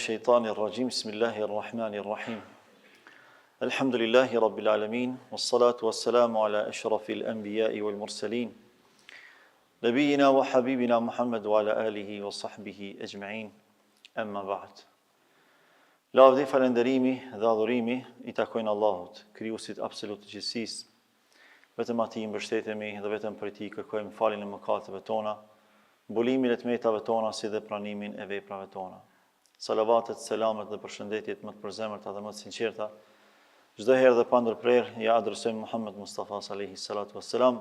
الشيطان الرجيم بسم الله الرحمن الرحيم الحمد لله رب العالمين والصلاة والسلام على أشرف الأنبياء والمرسلين نبينا وحبيبنا محمد وعلى آله وصحبه أجمعين أما بعد Lavdi, falënderimi dhe adhurimi I takojnë Allahut, krijuesit absolut të gjithësisë. Vetëm atij mbështetemi dhe vetëm prej tij kërkojmë faljen e mëkateve tona, mbulimin e tmetave tona si dhe pranimin e veprave tona. Salavatet, selamet dhe përshëndetjet më të përzemërta dhe më të sinqerta, çdo herë dhe pa ndërprerje ja adresojmë Muhammed Mustafa alayhi salatu wassalam,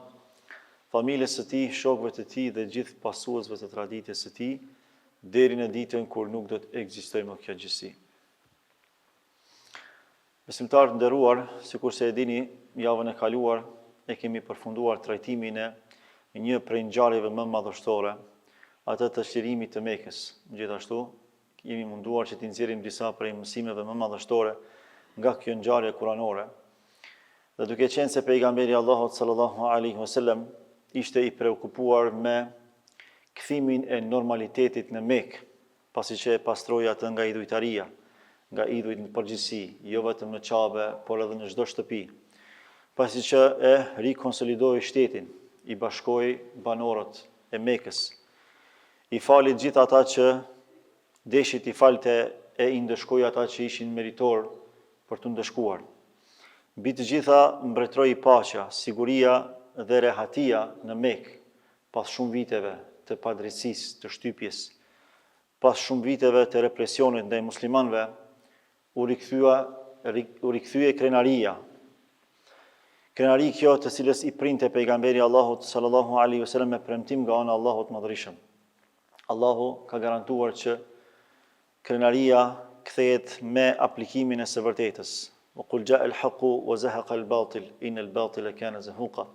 familjes së tij, shokëve të tij dhe gjithë pasuesve të traditës së tij, deri në ditën kur nuk do të ekzistojë më kjo gjësi. Besimtarë të nderuar, sikur se e dini, javën e kaluar e kemi përfunduar trajtimin e një prej ngjarjeve më madhështore, atë të çlirimit të Mekës. Gjithashtu, jemi munduar që t'i nxjerrim disa prej mësimeve më madhështore nga kjo ngjarje kuranore. Dhe duke qenë se pejgamberi Allahut sallallahu alaihi wasallam ishte I preokupuar me kthimin e normalitetit në Mekë, pasi që e pastroi atë nga idhujtaria, nga idhujt në përgjithësi, jo vetëm në Qabe, por edhe në çdo shtëpi. Pasi që e rikonsolidoi shtetin, I bashkoi banorët e Mekës, I fali gjithë ata që deshit I falte e I ndëshkoi ata që ishin meritor për të ndëshkuar. Mbi të gjitha mbretëroi paqja, siguria dhe rehatia në Mekë, pas shumë viteve të padrejtësisë, të shtypjes, pas shumë viteve të represionit ndaj muslimanëve, u rikthye krenaria. Krenari kjo të cilës I printe pejgamberi Allahut sallallahu alaihi wasallam me premtim nga ana Allahut Madhërisëm. Allahu ka garantuar që krenaria kthehet me aplikimin e së vërtetës. Wa qul jaa al-haqqu wa zahaqa al-batil inna al-batila kana zahuqa.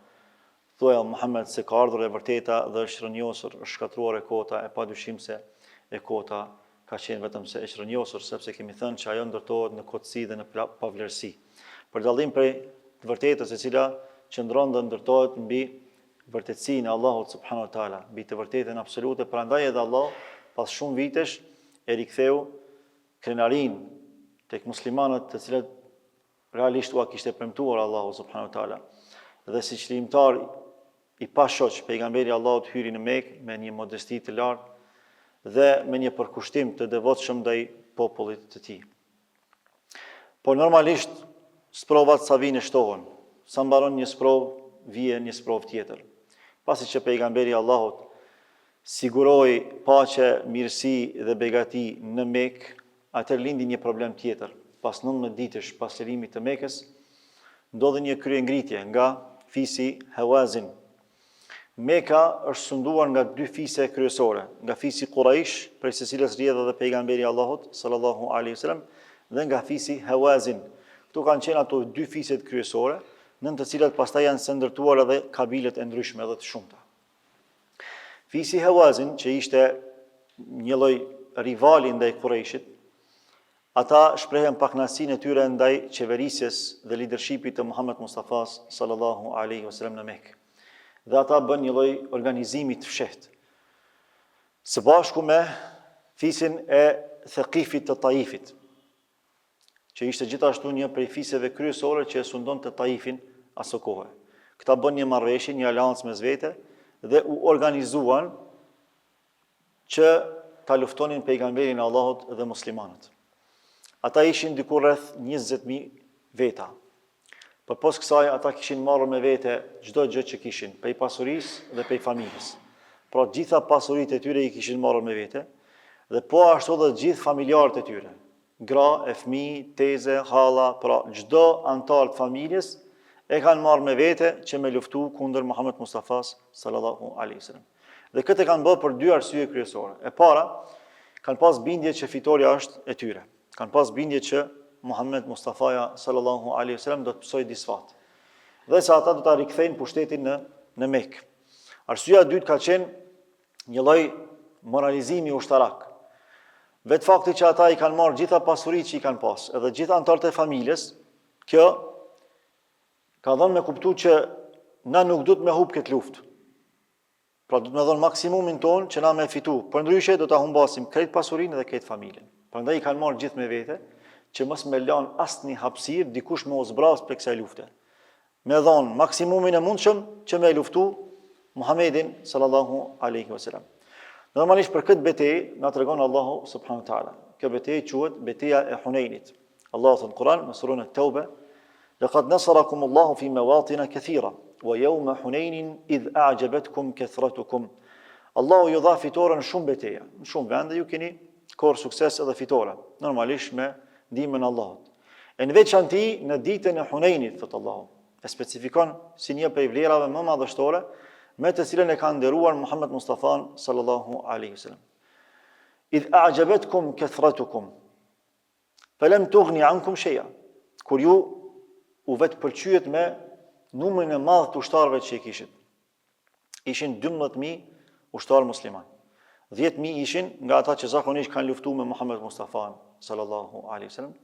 Thuaj Muhammed se ka ardhur e vërteta dhe është rënjosur, është shkatruar e kota, e padyshim se e kota ka qenë vetëm se është rënjosur, sepse kemi thënë që ajo ndërtohet në kotësi dhe në pavlerësi. Për dallim prej të vërtetës e cila qëndron dhe ndërtohet mbi vërtetësinë e Allahut subhanahu wa taala, mbi të vërtetën absolute, prandaj edhe Allah pas shumë vitesh e riktheu krenarin tek muslimanët të cilët realisht u kishte premtuar Allahu subhanahu wa taala. Dhe si çlimtar I pashoq pejgamberi Allahut hyri në Mekë me një modesti të lartë dhe me një përkushtim të devotshëm ndaj popullit të tij. Por normalisht sprovat sa vinë shtohen, sa mbaron një sprov, vije një sprov tjetër. Pasi që pejgamberi Allahut siguroi paqe, mirësi dhe begati në Mekë, atë lindi një problem tjetër. Pas 19 ditësh pas çlirimit të Mekës, ndodhi një kryengritje nga fisi Hawazin. Meka është sunduar nga dy fise kryesore, nga fisi Quraish, prej së cilës rrjedh edhe pejgamberi Allahut sallallahu alaihi wasallam, dhe nga fisi Hawazin. Këto kanë qenë ato dy fiset kryesore, nën të cilat pastaj janë së ndërtuar edhe kabilet e ndryshme edhe të shumta. Fisi Hawazin, që ishte një lloj rivali ndaj Quraishit, ata shprehen pakënaqësinë e tyre ndaj qeverisjes dhe lidershipit të Muhammed Mustafas sallallahu alaihi wasallam në Mekë. Dhe ata bën një lloj organizimi të fshehtë. Së bashku me fisin e Thaqifit të Taifit, që ishte gjithashtu një prej fiseve kryesore që e sundonte Taifin aso kohë. Këta bën një marrëveshje, një aleancë mes vete dhe u organizuan që ta luftonin pejgamberin e Allahut dhe muslimanët. Ata ishin diku rreth 20.000 veta. Për pos kësaj, ata kishin marrë me vete çdo gjë që kishin, prej pasurisë dhe prej familjes. Pra gjitha pasuritë e tyre I kishin marrë me vete, dhe po ashtu dhe gjithë familjarët e tyre. Gra, e fëmijë, teze, halla, pra çdo antar të familjes e kanë marrë me vete që me luftu kundër Muhammed Mustafas sallallahu alaihi wasallam. Dhe këtë kanë bërë për dy arsye kryesore. E para, kanë pas bindje që fitoria është e tyre. Kanë pas bindje që Muhammed Mustafaja sallallahu alaihi wasallam do të pësojë disfat. Dhe se ata do ta rikthejnë pushtetin në Mekë. Arsyeja e dytë ka qenë një lloj moralizimi ushtarak. Vetë fakti që ata I kanë marrë gjitha pasuritë që I kanë pas, edhe gjitha anëtarët e familjes, kjo ka dhënë me kuptu që na nuk duhet me hub këtë luftë. Pra duhet me dhënë maksimumin ton që na me fitu. Përndryshe do ta humbasim krejt pasurinë dhe krejt familjen. Prandaj i kanë marrë gjithë me vete që mos me lan asnjë hapësirë dikush me u zbraz për kësaj lufte. Me dhon maksimumin e mundshëm që me luftu Muhammedin sallallahu alaihi wasallam. Normalisht për këtë betejë na tregon Allahu subhanahu wa taala. Kjo betejë quhet betejja e Hunenit. Allahu thot në Kur'an në surën At-Tauba: "Laqad nasarakum Allahu fi mawatin kathira wa yawma Hunain idh a'jabatkum kathratukum." Allahu ju dha fitore në shumë betejë, në shumë vende ju keni korr sukses edhe fitore, normalisht me ndihmën e Allahut. E në veçanti në ditën e Hunenit, thot Allahu, e specifikon si një prej vlerave më madhështore me të cilën e ka nderuar Muhammed Mustafa sallallahu alaihi wasallam. Idh a'jabatkum kathratukum falam tughni ankum shay'a. Kur ju u vetë pëlqyet me numrin e madh të ushtarëve që i kishit. Ishin 12.000 ushtarë musliman. 10.000 ishin nga ata që zakonisht kanë luftuar me Muhammed Mustafa sallallahu alaihi wasallam,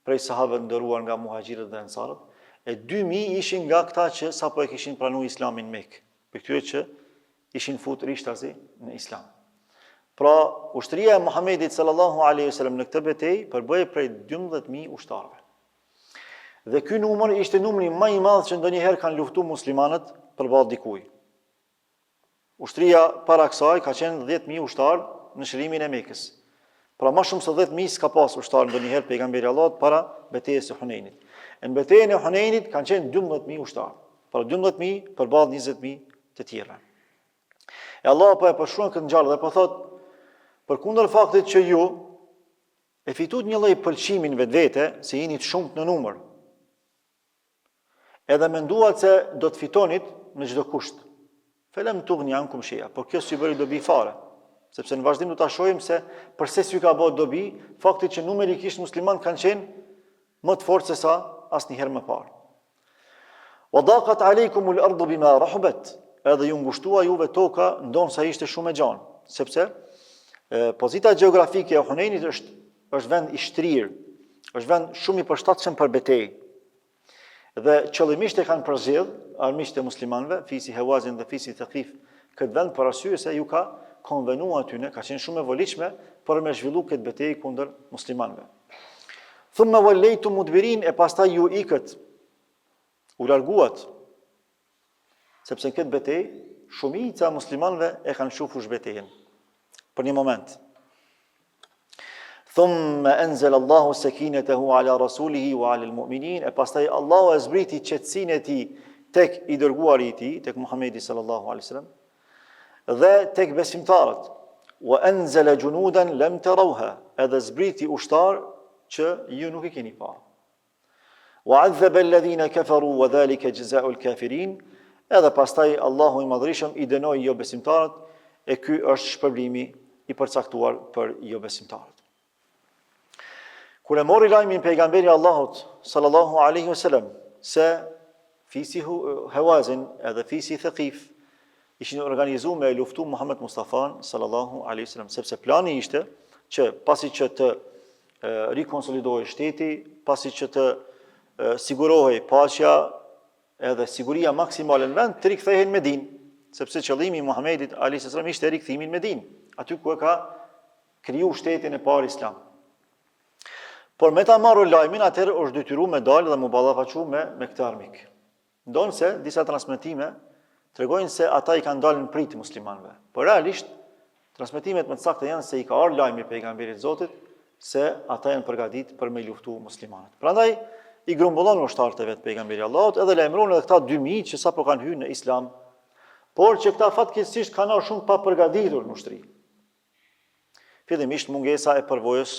prej sahabëve nderuar nga muhaxhirët dhe ansarët, e 2.000 ishin nga këta që sapo e kishin pranuar Islamin në Mekë, për këtyre që ishin futur rishtazi në Islam. Pra, ushtria e Muhammedit sallallahu alaihi wasallam në këtë betejë përbëhej prej 12.000 ushtarëve. Dhe ky numër ishte numri më i madh që ndonjëherë kanë luftuar muslimanët përballë dikujt. Ushtria para kësaj ka qenë 10.000 ushtarë në shërimin e Mekës. Pra më shumë se 10.000 s'ka pas ushtarë ndonjëherë pejgamberi Allahut para betejës së Hunenit. Në betejën e Hunenit kanë qenë 12.000 ushtarë. Pra 12.000 përballë 20.000 të tjerë. E Allah po e përshkruan këtë ngjarje dhe po thotë, përkundër faktit që ju e fitut një lloj pëlqimin vetvete se jeni të shumtë në numër, edhe menduat se do të fitonit në çdo kusht. Felem tughni ankum shay'a, por kjo s'ju bëri dobi fare, sepse në vazhdim do ta shohim se përse s'ju ka bërë dobi fakti që numerikisht musliman kanë qenë më të fortë se sa asnjëherë më parë. Wa daqat alaykumul ardu bima rahabat, edhe ju ngushtua juve toka ndonsa ishte shumë e gjanë, sepse pozita gjeografike e Hunenit është vend i shtrirë, është vend shumë i përshtatshëm për betejë. Dhe qëllimisht e kanë përzgjedh armiqtë e muslimanëve, fisi Hawazin dhe fisi Thaqif, këtë vend për arsye se ju ka konvenuar aty, ka qenë shumë e volitshme për me zhvillu këtë betejë kundër muslimanëve. Thumma wallaytum mudbirin, e pastaj ju ikët, u larguat, sepse në këtë betejë shumica e muslimanëve e kanë shufur betejën për një moment. Thumma anzala Allahu sakinatahu ala rasulihi wa ala almu'minin, e pastaj Allahu e zbriti qetësinë e tij tek i dërguari i tij, tek Muhamedi sallallahu alaihi wasallam, dhe tek besimtarët. Wa anzala junudan lam tarawha, edhe zbriti ushtar që ju nuk i keni parë. Wa adhaba alladhina kafaru wa dhalika jazaa'u alkafirin, edhe pastaj Allahu i madhërisëm i dënoi jo besimtarët, e ky është shpërblimi i përcaktuar për jo besimtarët. Kur e mori lajmin pejgamberi Allahut sallallahu alaihi wasallam se fisi Hawazin edhe fisi Thaqif ishin organizuar me luftu Muhammed Mustafa sallallahu alaihi wasallam, sepse plani ishte që pasi që të rikonsolidohej shteti, pasi që të sigurohej paqja edhe siguria maksimale në vend, të rikthehen në Medinë, sepse qëllimi i Muhamedit alaihi wasallam ishte rikthimi në Medinë, aty ku e ka kriju shtetin e parë Islam. Por me ta marrë lajmin, atëherë është detyruar me dalë dhe mu ballafaqu me këtë armik. Ndonë se disa transmetime tregojnë se ata i kanë dalë në prit muslimanëve. Por realisht transmetimet më të sakta janë se i ka ardhur lajmi pejgamberit Zotit se ata janë përgatitur për me luftu muslimanët. Prandaj i grumbullon ushtarët e vet pejgamberi Allahut, edhe lajmëron edhe këta 2000 që sapo kanë hyrë në Islam, por që këta fatkeqësisht kanë ardhur shumë pa përgatitur në ushtri. Fillimisht mungesa e përvojës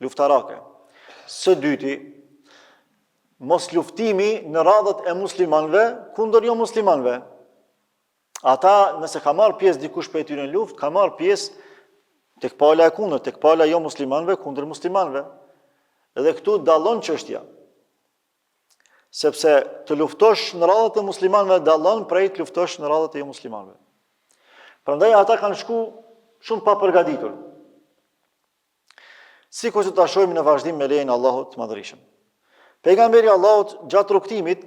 luftarake. Së dyti, mos luftimi në radhët e muslimanëve kundër jo muslimanëve. Ata, nëse ka marrë pjesë dikush prej tyre në luftë, ka marrë pjesë tek pala e kundërt, tek pala jo muslimanëve kundër muslimanëve. Dhe këtu dallon çështja. Sepse të luftosh në radhët e muslimanëve dallon prej të luftosh në radhët e jo muslimanëve. Prandaj ata kanë shku shumë pa përgatitur. Sikur që ta shohim në vazhdim me lejen e Allahut të Madhërisëm. Pejgamberi Allahut gjatë rukëtimit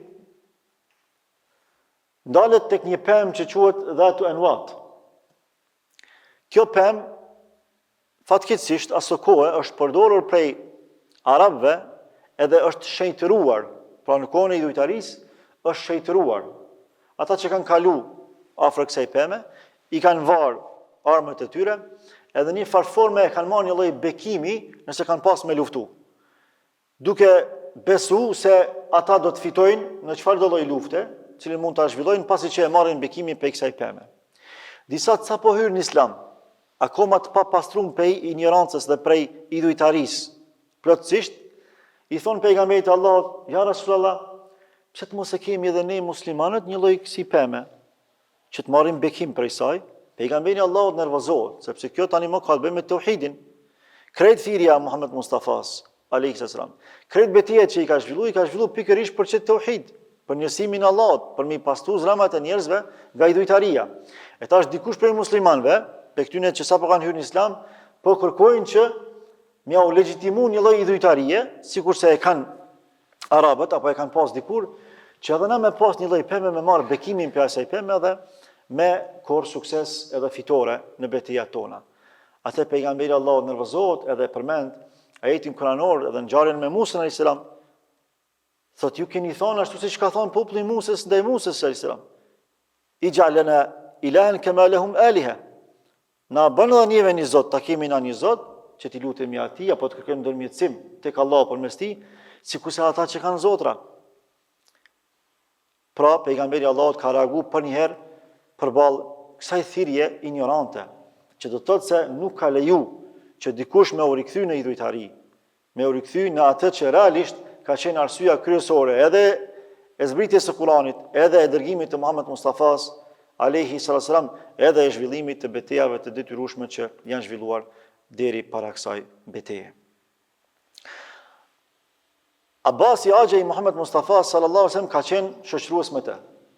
ndalet tek një pemë që quhet Dhatu Anwat. Kjo pemë fatkeqësisht aso kohë është përdorur prej arabëve edhe është shejtëruar, pra në kohën e idhujtarisë është shejtëruar. Ata që kanë kalu afër kësaj peme, i kanë varë armët e tyre, edhe një farforme e kanë marrë një lloj bekimi nëse kanë pas me luftu. Duke besu se ata do të fitojnë në çfarëdo lloj lufte, cilën mund ta zhvillojnë pasi që e marrin bekimin prej kësaj peme. Disa të sapo hyrë në Islam, akoma të papastruar prej ignorancës dhe prej idhujtarisë, plotësisht i thon pejgamberit Allahut, ja Rasulullah, pse të mos e kemi edhe ne muslimanët një lloj kësi peme, që të marrim bekim prej saj. Pejgamberi Allahut nervozohet, sepse kjo tani më ka të bëjë me tauhidin. Krejt thirrja Muhammed Mustafas alayhis salam. Krejt betejat që i ka zhvilluar pikërisht për çet tauhid, për njësimin e Allahut, për mi pastruar zramat e njerëzve nga idhujtaria. E tash dikush prej muslimanëve, pe këtyne që sapo kanë hyrë në Islam, po kërkojnë që mja u legjitimu një lloj idhujtarie, sikurse e kanë arabët apo e kanë pas dikur, që edhe na me pas një lloj peme me marr bekimin për asaj peme dhe me korr sukses edhe fitore në betejat tona. Atë pejgamberi Allahut nervozohet edhe përmend ajetin kuranor edhe ngjarjen me Musa alayhis salam. Thot ju keni thonë ashtu siç ka thonë populli i Musës ndaj Musës alayhis salam. Ij'alna ilahan kama lahum aliha. Na bën edhe njëve një zot, ta kemi na një zot që t'i lutemi atij apo të kërkojmë ndërmjetësim tek Allahu përmes tij, sikurse ata që kanë zotra. Pra, pejgamberi Allahut ka reaguar për një herë përballë kësaj thirrje ignorante, që do të thotë se nuk ka leju që dikush me u rikthy në idhujtari, me u rikthy në atë që realisht ka qenë arsyeja kryesore edhe e zbritjes së Kuranit, edhe e dërgimit të Muhammed Mustafas alayhi salam, edhe e zhvillimit të betejave të detyrueshme që janë zhvilluar deri para kësaj beteje. Abbasi Agja i Muhammed Mustafa sallallahu alaihi wasallam ka qenë shoqërues me të.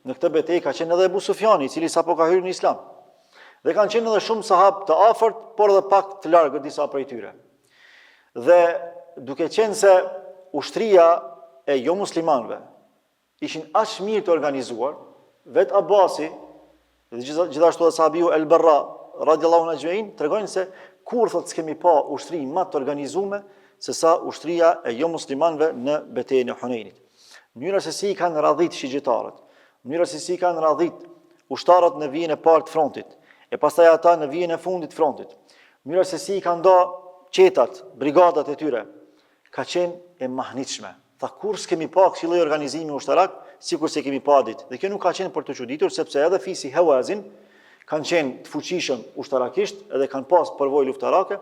Në këtë betejë ka qenë edhe Abu Sufjani, i cili sapo ka hyrë në Islam. Dhe kanë qenë edhe shumë sahabë të afërt, por edhe pak të largët disa prej tyre. Dhe duke qenë se ushtria e jo muslimanëve ishin aq mirë të organizuar, vet Abbasi dhe gjithashtu edhe sahabiu El Barra radiallahu anhu ajma'in tregojnë se kur thotë s'kemi pa ushtri më të organizuar se sa ushtria e jo muslimanëve në betejën e Hunenit. Mënyra se si i kanë radhit shigjetarët, mënyra se si i kanë radhit ushtarët në vijën e parë të frontit, e pastaj ata në vijën e fundit të frontit, mënyra se si i kanë nda qetat, brigadat e tyre, ka qenë e mahnitshme. Tha kur s'kemi pa kësi lloj organizimi ushtarak, sikur se kemi pa ditë. Dhe kjo nuk ka qenë për të çuditur, sepse edhe fisi Hawazin kanë qenë të fuqishëm ushtarakisht, edhe kanë pas përvojë luftarake,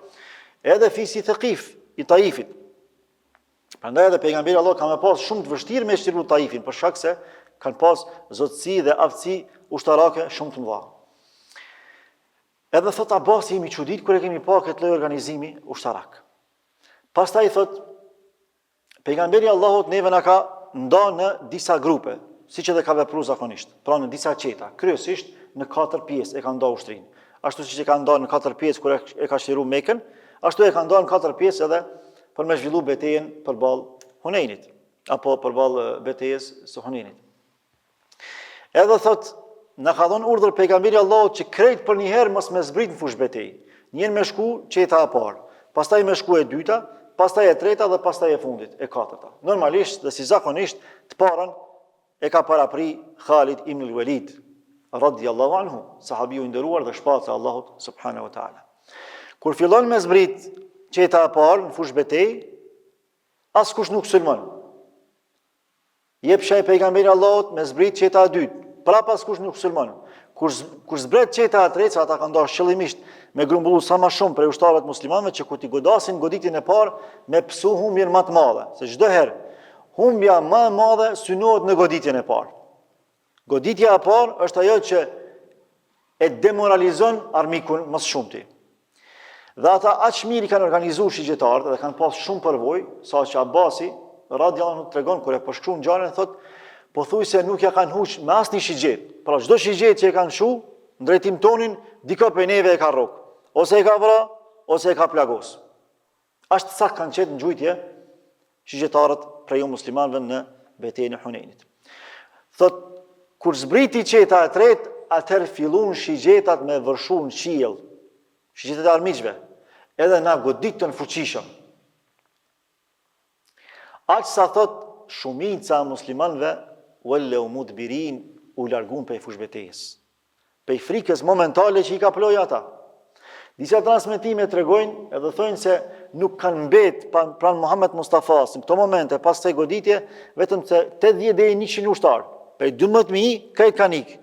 edhe fisi Thaqif i Taifit. Prandaj edhe pejgamberi Allah ka më pas shumë të vështirë me shtrirë Taifin, për shkak se kanë pas zotësi dhe aftësi ushtarake shumë të mëdha. Edhe thot Abbasi jemi çudit kur e kemi pa këtë lloj organizimi ushtarak. Pastaj thot pejgamberi Allahut neve na ka nda në disa grupe, siç edhe ka vepruar zakonisht, pra në disa qeta, kryesisht në 4 pjesë e ka nda ushtrinë. Ashtu siç e ka nda në 4 pjesë kur e ka shtruar Mekën, ashtu e ka nda në 4 pjesë edhe për me zhvillu betejën përballë Hunenit, apo përballë betejës së Hunenit. Edhe thot, na ka dhënë urdhër pejgamberi Allahut që krejt për një herë mos me zbrit në fushë betejë. Njën me shku qeta e parë, pastaj me shku e dyta, pastaj e treta dhe pastaj e fundit, e katërta. Normalisht dhe si zakonisht të parën e ka parapri Khalid ibn al-Walid radhiyallahu anhu, sahabiu i nderuar dhe shpatës e Allahut subhanahu wa taala. Kur fillon me zbrit qeta e parë në fushë betejë, askush nuk sulmon. Jep shaj pejgamberi Allahut me zbrit qeta e dytë, prap askush nuk sulmon. Kur zbret qeta e tretë, ata kanë dashur qëllimisht me grumbullu sa më shumë prej ushtarëve muslimanëve që kur t'i godasin goditjen e parë me psu humbjen më të madhe, se çdo herë humbja më e madhe synohet në goditjen e parë. Goditja e parë është ajo që e demoralizon armikun më së shumti. Dhe ata aq mirë i kanë organizuar shigjetarët dhe kanë pas shumë përvojë, saqë Abbasi radhiyallahu anhu tregon kur e përshkruan ngjarjen thotë pothuajse nuk ja kanë huq me asnjë shigjet. Pra çdo shigjet që e kanë shu, në drejtim tonin, diko për neve e ka rrok. Ose e ka vra, ose e ka plagos. Ashtë sa kanë qenë në gjujtje shigjetarët prej jo muslimanëve në betejën e Hunenit. Thot, kur zbriti qeta e tretë, atëherë fillun shigjetat me vërshu në qiell, shigjetat e armiqve. edhe na goditën fuqishëm. Aq sa thot shumica e muslimanëve wallau mudbirin u largun prej fushbetejës. Prej frikës momentale që i ka ploj ata. Disa transmetime tregojnë edhe thonë se nuk kanë mbet pranë Muhammed Mustafas në këto momente pas kësaj goditje vetëm se 80 deri 100 ushtar. Prej 12.000 krejt kanë ikë.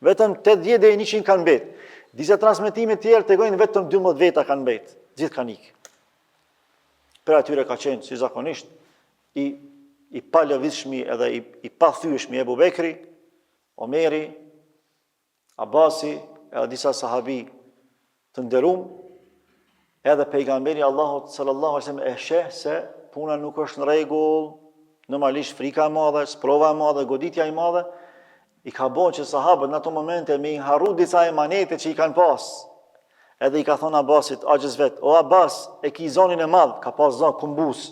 Vetëm 80 deri 100 kanë mbet. Disa transmetime tjerë tregojnë vetëm 12 veta kanë mbet. Gjithë kanë ikë. Për atyre ka qenë si zakonisht i pa lëvizshmi edhe i pa thyeshmi Ebu Bekri, Omeri, Abasi, edhe disa sahabi të nderuar, edhe pejgamberi Allahut sallallahu alaihi wasallam e sheh se puna nuk është në rregull, normalisht frika e madhe, sprova e madhe, goditja e madhe, i ka bërë që sahabët në ato momente me i harru disa emanete që i kanë pas. Edhe i ka thonë Abbasit, Axhës vet, o Abbas, e ki zonin e madh, ka pas zonë kumbus.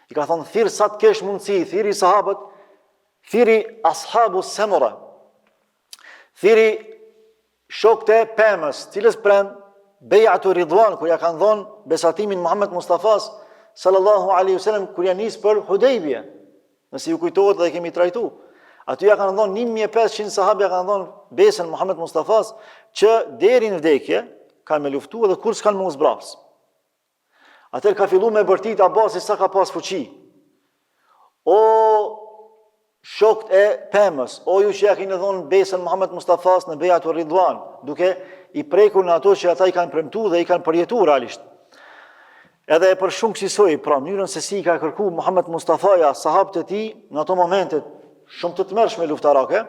I ka thonë, thirë sa të kesh mundësi, thiri sahabët, thiri ashabu semura, thiri shokët e pemës, cilës prem bejatu Ridwan, kur ja kanë dhonë besatimin Muhammed Mustafas, sallallahu alaihi wasallam, kur ja nisë për Hudejbje, nësi ju kujtohet dhe kemi trajtu. Aty ja kanë dhonë 1500 sahabë ja kanë dhonë besën Muhammed Mustafas, që deri në vdekje, kanë me luftu edhe kur s'kanë më uzbrapsë. Atër ka fillu me bërtit Abasi sa ka pas fuqi. O shokët e pemës, o ju që ja keni dhonë besën Muhammed Mustafas në Bejatu Ridwan, duke i prekur në ato që ata i kanë premtu dhe i kanë përjetu realisht. Edhe e për shumë kësisoj, pra mënyrën se si i ka kërku Muhammed Mustafaja, sahabët e ti, në ato momentet shumë të tmerrshme luftarake,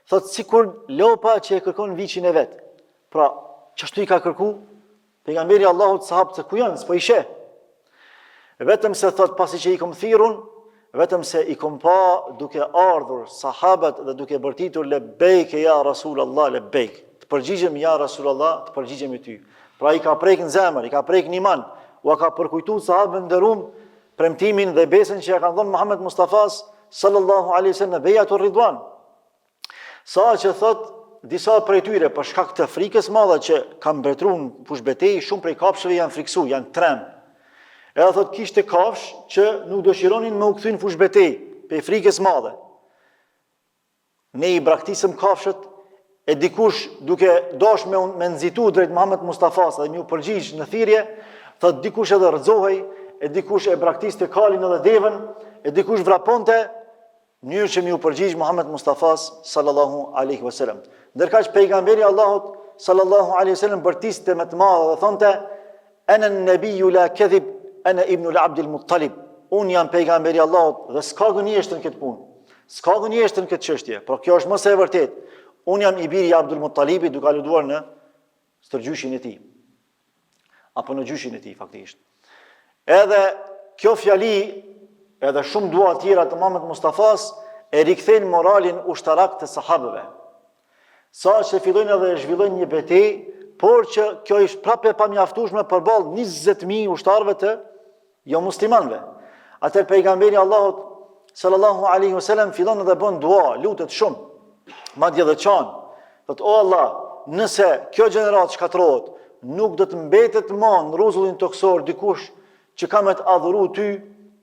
thot sikur lopa që e kërkon viçin e vet. Pra, çashtu i ka kërku pejgamberi Allahut sahabët se ku janë, s'po i sheh. Vetëm se thot pasi që i kom thirrun, vetëm se i kom pa duke ardhur sahabët dhe duke bërtitur lebejk ja Rasulullah, lebejk. Të përgjigjem ja Rasulullah, të përgjigjem i ty. Pra i ka prek në zemër, i ka prek në iman, u ka përkujtuar sahabët nderuam premtimin dhe besën që ja kanë dhënë Muhammed Mustafas sallallahu alaihi wasallam në Bejatu Ridwan. Sa që thot disa prej tyre për shkak të frikës madhe që kanë mbretëruar në fushbetejë, shumë prej kafshëve janë friksu, janë trem. Edhe thot kishte kafsh që nuk dëshironin me u kthy në fushbetejë, për frikës madhe. Ne i braktisëm kafshët e dikush duke dash me nxitu drejt Muhammed Mustafas dhe më u përgjigj në thirrje, thot dikush edhe rrëzohej, e dikush e braktiste kalin edhe devën, e dikush vraponte, mënyrë që mi u përgjigj Muhammed Mustafas sallallahu alaihi wasallam. Ndërkaq pejgamberi Allahut sallallahu alaihi wasallam bërtiste me të madhe dhe thonte ana an-nabiyyu la kadhib ana ibn al-Abd al-Muttalib. Un jam pejgamberi Allahut dhe s'ka gënjeshtër në këtë punë. S'ka gënjeshtër në këtë çështje, por kjo është më së vërtet. Un jam i biri i Abdul Muttalibit duke aluduar në stërgjyshin e tij. Apo në gjyshin e tij faktikisht. Edhe kjo fjali edhe shumë dua tjera të Muhammed Mustafas e rikthejnë moralin ushtarak të sahabëve. Sa që fillojnë edhe zhvillojnë një betejë, por që kjo ishte prapë e pamjaftueshme përballë 20.000 ushtarëve të jo muslimanëve. Atë pejgamberi Allahut sallallahu alaihi wasallam fillon edhe bën dua, lutet shumë, madje edhe çan. Thot o Allah, nëse kjo gjenerat shkatërrohet, nuk do të mbetet më në rrezullin toksor dikush që ka me të adhuru ty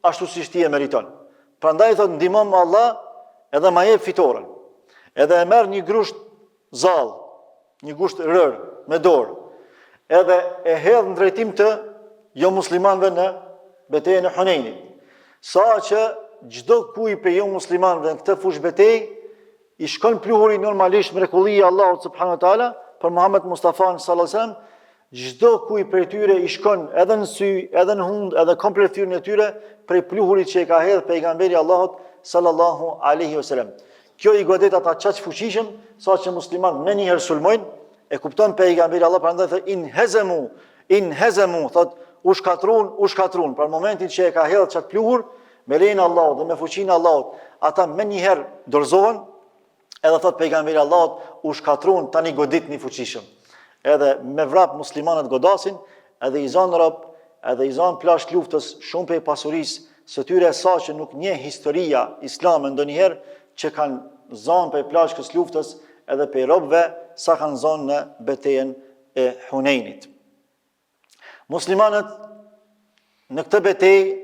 ashtu si ti e meriton. Prandaj thot ndihmom Allah edhe ma jep fitoren. Edhe e merr një grusht zall, një gusht rër me dorë. Edhe e hedh në drejtim të jo muslimanëve në betejën e Hunenit. Sa që çdo kuj për jo muslimanëve në këtë fushë betejë i shkon pluhuri normalisht mrekullia Allahut subhanahu wa taala për Muhammed Mustafa sallallahu alaihi wasallam. Çdo kuj për tyre i shkon edhe në sy, edhe në hund, edhe komplet thyrën e tyre prej pluhurit që e ka hedhur pejgamberi Allahut sallallahu alaihi wasallam. Kjo i godet ata çaq fuqishëm, sa që musliman me njëherë sulmojnë, e kupton pejgamberi Allah prandaj thot in hezemu, thot u shkatrun, për momentin që e ka hedhur çat pluhur, me lejen e Allahut dhe me fuqinë e Allahut, ata me njëherë dorëzohen, edhe thot pejgamberi Allahut u shkatrun, tani goditni fuqishëm. Edhe me vrap muslimanët godasin, edhe i zanë rob, edhe i zanë plasht luftës shumë për pasurisë së tyre sa që nuk nje historia islame ndonjëherë që kanë zanë për plashkës luftës edhe për robëve sa kanë zanë në betejën e Hunenit. Muslimanët në këtë betejë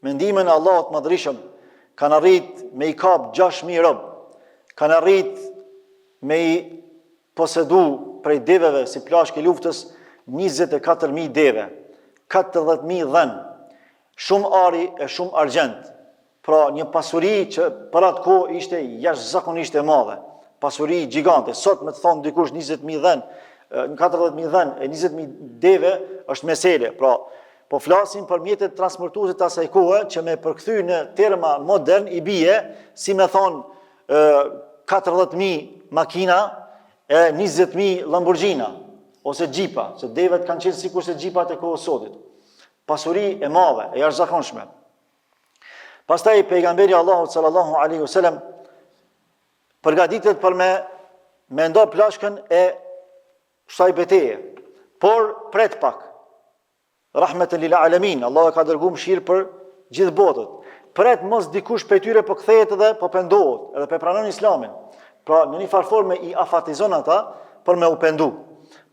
me ndihmën e Allahut Madhërisëm kanë arrit me i kap 6.000 rob, kanë arrit me i posedu prej deveve si plashke luftës 24.000 deve, 40.000 dhenë, shumë ari e shumë argjend. Pra një pasuri që për atë kohë ishte jashtëzakonisht e madhe, pasuri gjigante. Sot me të thonë dikush 20.000 dhenë, 40.000 dhenë e 20.000 deve është mesele. Pra, po flasim për mjetet transportuese të asaj kohe që me përkthy në terma modern i bie, si me thonë 40.000 makina e 20.000 Lamborghina ose Jeepa, se devet kanë qenë sikur se Jeepat e kohës sotit. Pasuri e madhe, e jashtëzakonshme. Pastaj pejgamberi Allahut sallallahu alaihi wasallam përgatitet për me ndo plashkën e kësaj betejë. Por pret pak. Rahmeten lil alamin, Allah ka dërguar mëshirë për gjithë botën. Pret mos dikush prej tyre po kthehet edhe po pendohet, edhe po pranon Islamin. Pra në një farë forme i afatizon ata për me u pendu.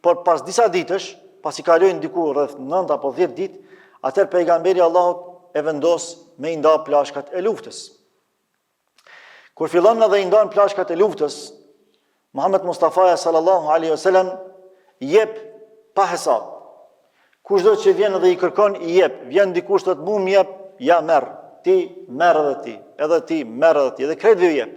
Por pas disa ditësh, pasi kalojnë diku rreth 9 apo 10 ditë, atëherë pejgamberi Allahut e vendos me i nda plashkat e luftës. Kur fillon edhe i ndan plashkat e luftës, Muhammed Mustafa sallallahu alaihi wasallam jep pa hesab. Kushdo që vjen edhe i kërkon i jep, vjen dikush thotë mu më jep, ja merr, ti merr edhe ti merr edhe ti, edhe kretëve jep.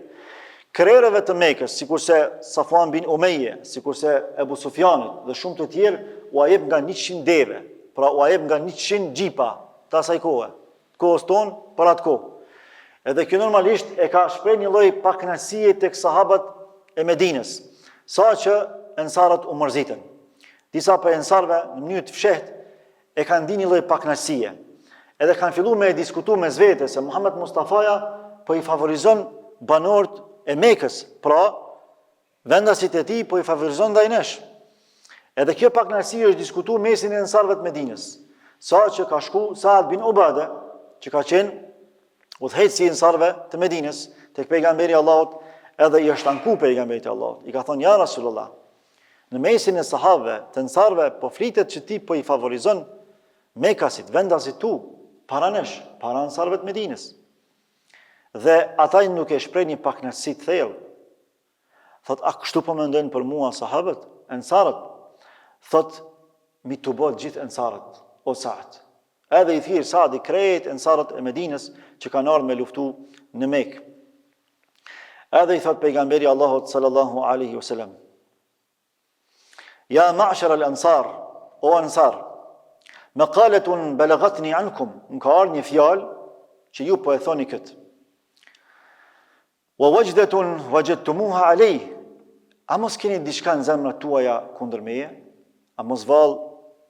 Krerëve të Mekës, sikurse Safwan bin Umayye, sikurse Ebu Sufjanit dhe shumë të tjerë, u jep nga 100 deve, pra u jep nga 100 Jeepa të asaj kohe. Kohës tonë për atë kohë. Edhe kjo normalisht e ka shpreh një lloj pakënaqësie tek sahabët e Medinës, sa që ensarët u mërzitën. Disa për ensarëve në mënyrë të fshehtë e kanë ndinë një lloj pakënaqësie. Edhe kanë filluar me diskutu mes vete se Muhammed Mustafaja po i favorizon banorët e Mekës, pra vendasit e tij po i favorizon ndaj nesh. Edhe kjo pakënaqësi është diskutuar mesin e ensarëve të Medinës, sa që ka shku Saad bin Ubade, që ka qenë udhëheqësi i ensarëve të Medinës tek pejgamberi Allahut, edhe i është anku pejgamberit Allahut. I ka thonë ja Rasulullah, në mesin e sahabëve të ensarëve po flitet që ti po i favorizon Mekasit, vendasit tu, para nesh, para ensarëve të Medinës. Dhe ata nuk e shpreh një pakënaqësi të thellë. Thot, a kështu po mendojnë për mua sahabët, ensarët? Thot, mi të bëjë gjithë ensarët, o Saad. Edhe i thirë Saad i krejt ensarët e Medinës që kanë ardhur me luftu në Mekë. Edhe i thot pejgamberi Allahut sallallahu alaihi wasallam, ja ma'shar al-ansar, o ansar, maqalatun balagatni ankum, më ka ardhur një fjalë që ju po e thoni këtë. Wa wajdatun wajadtumuha alayh, a mos keni diçka në zemrat tuaja kundër meje? A mos vallë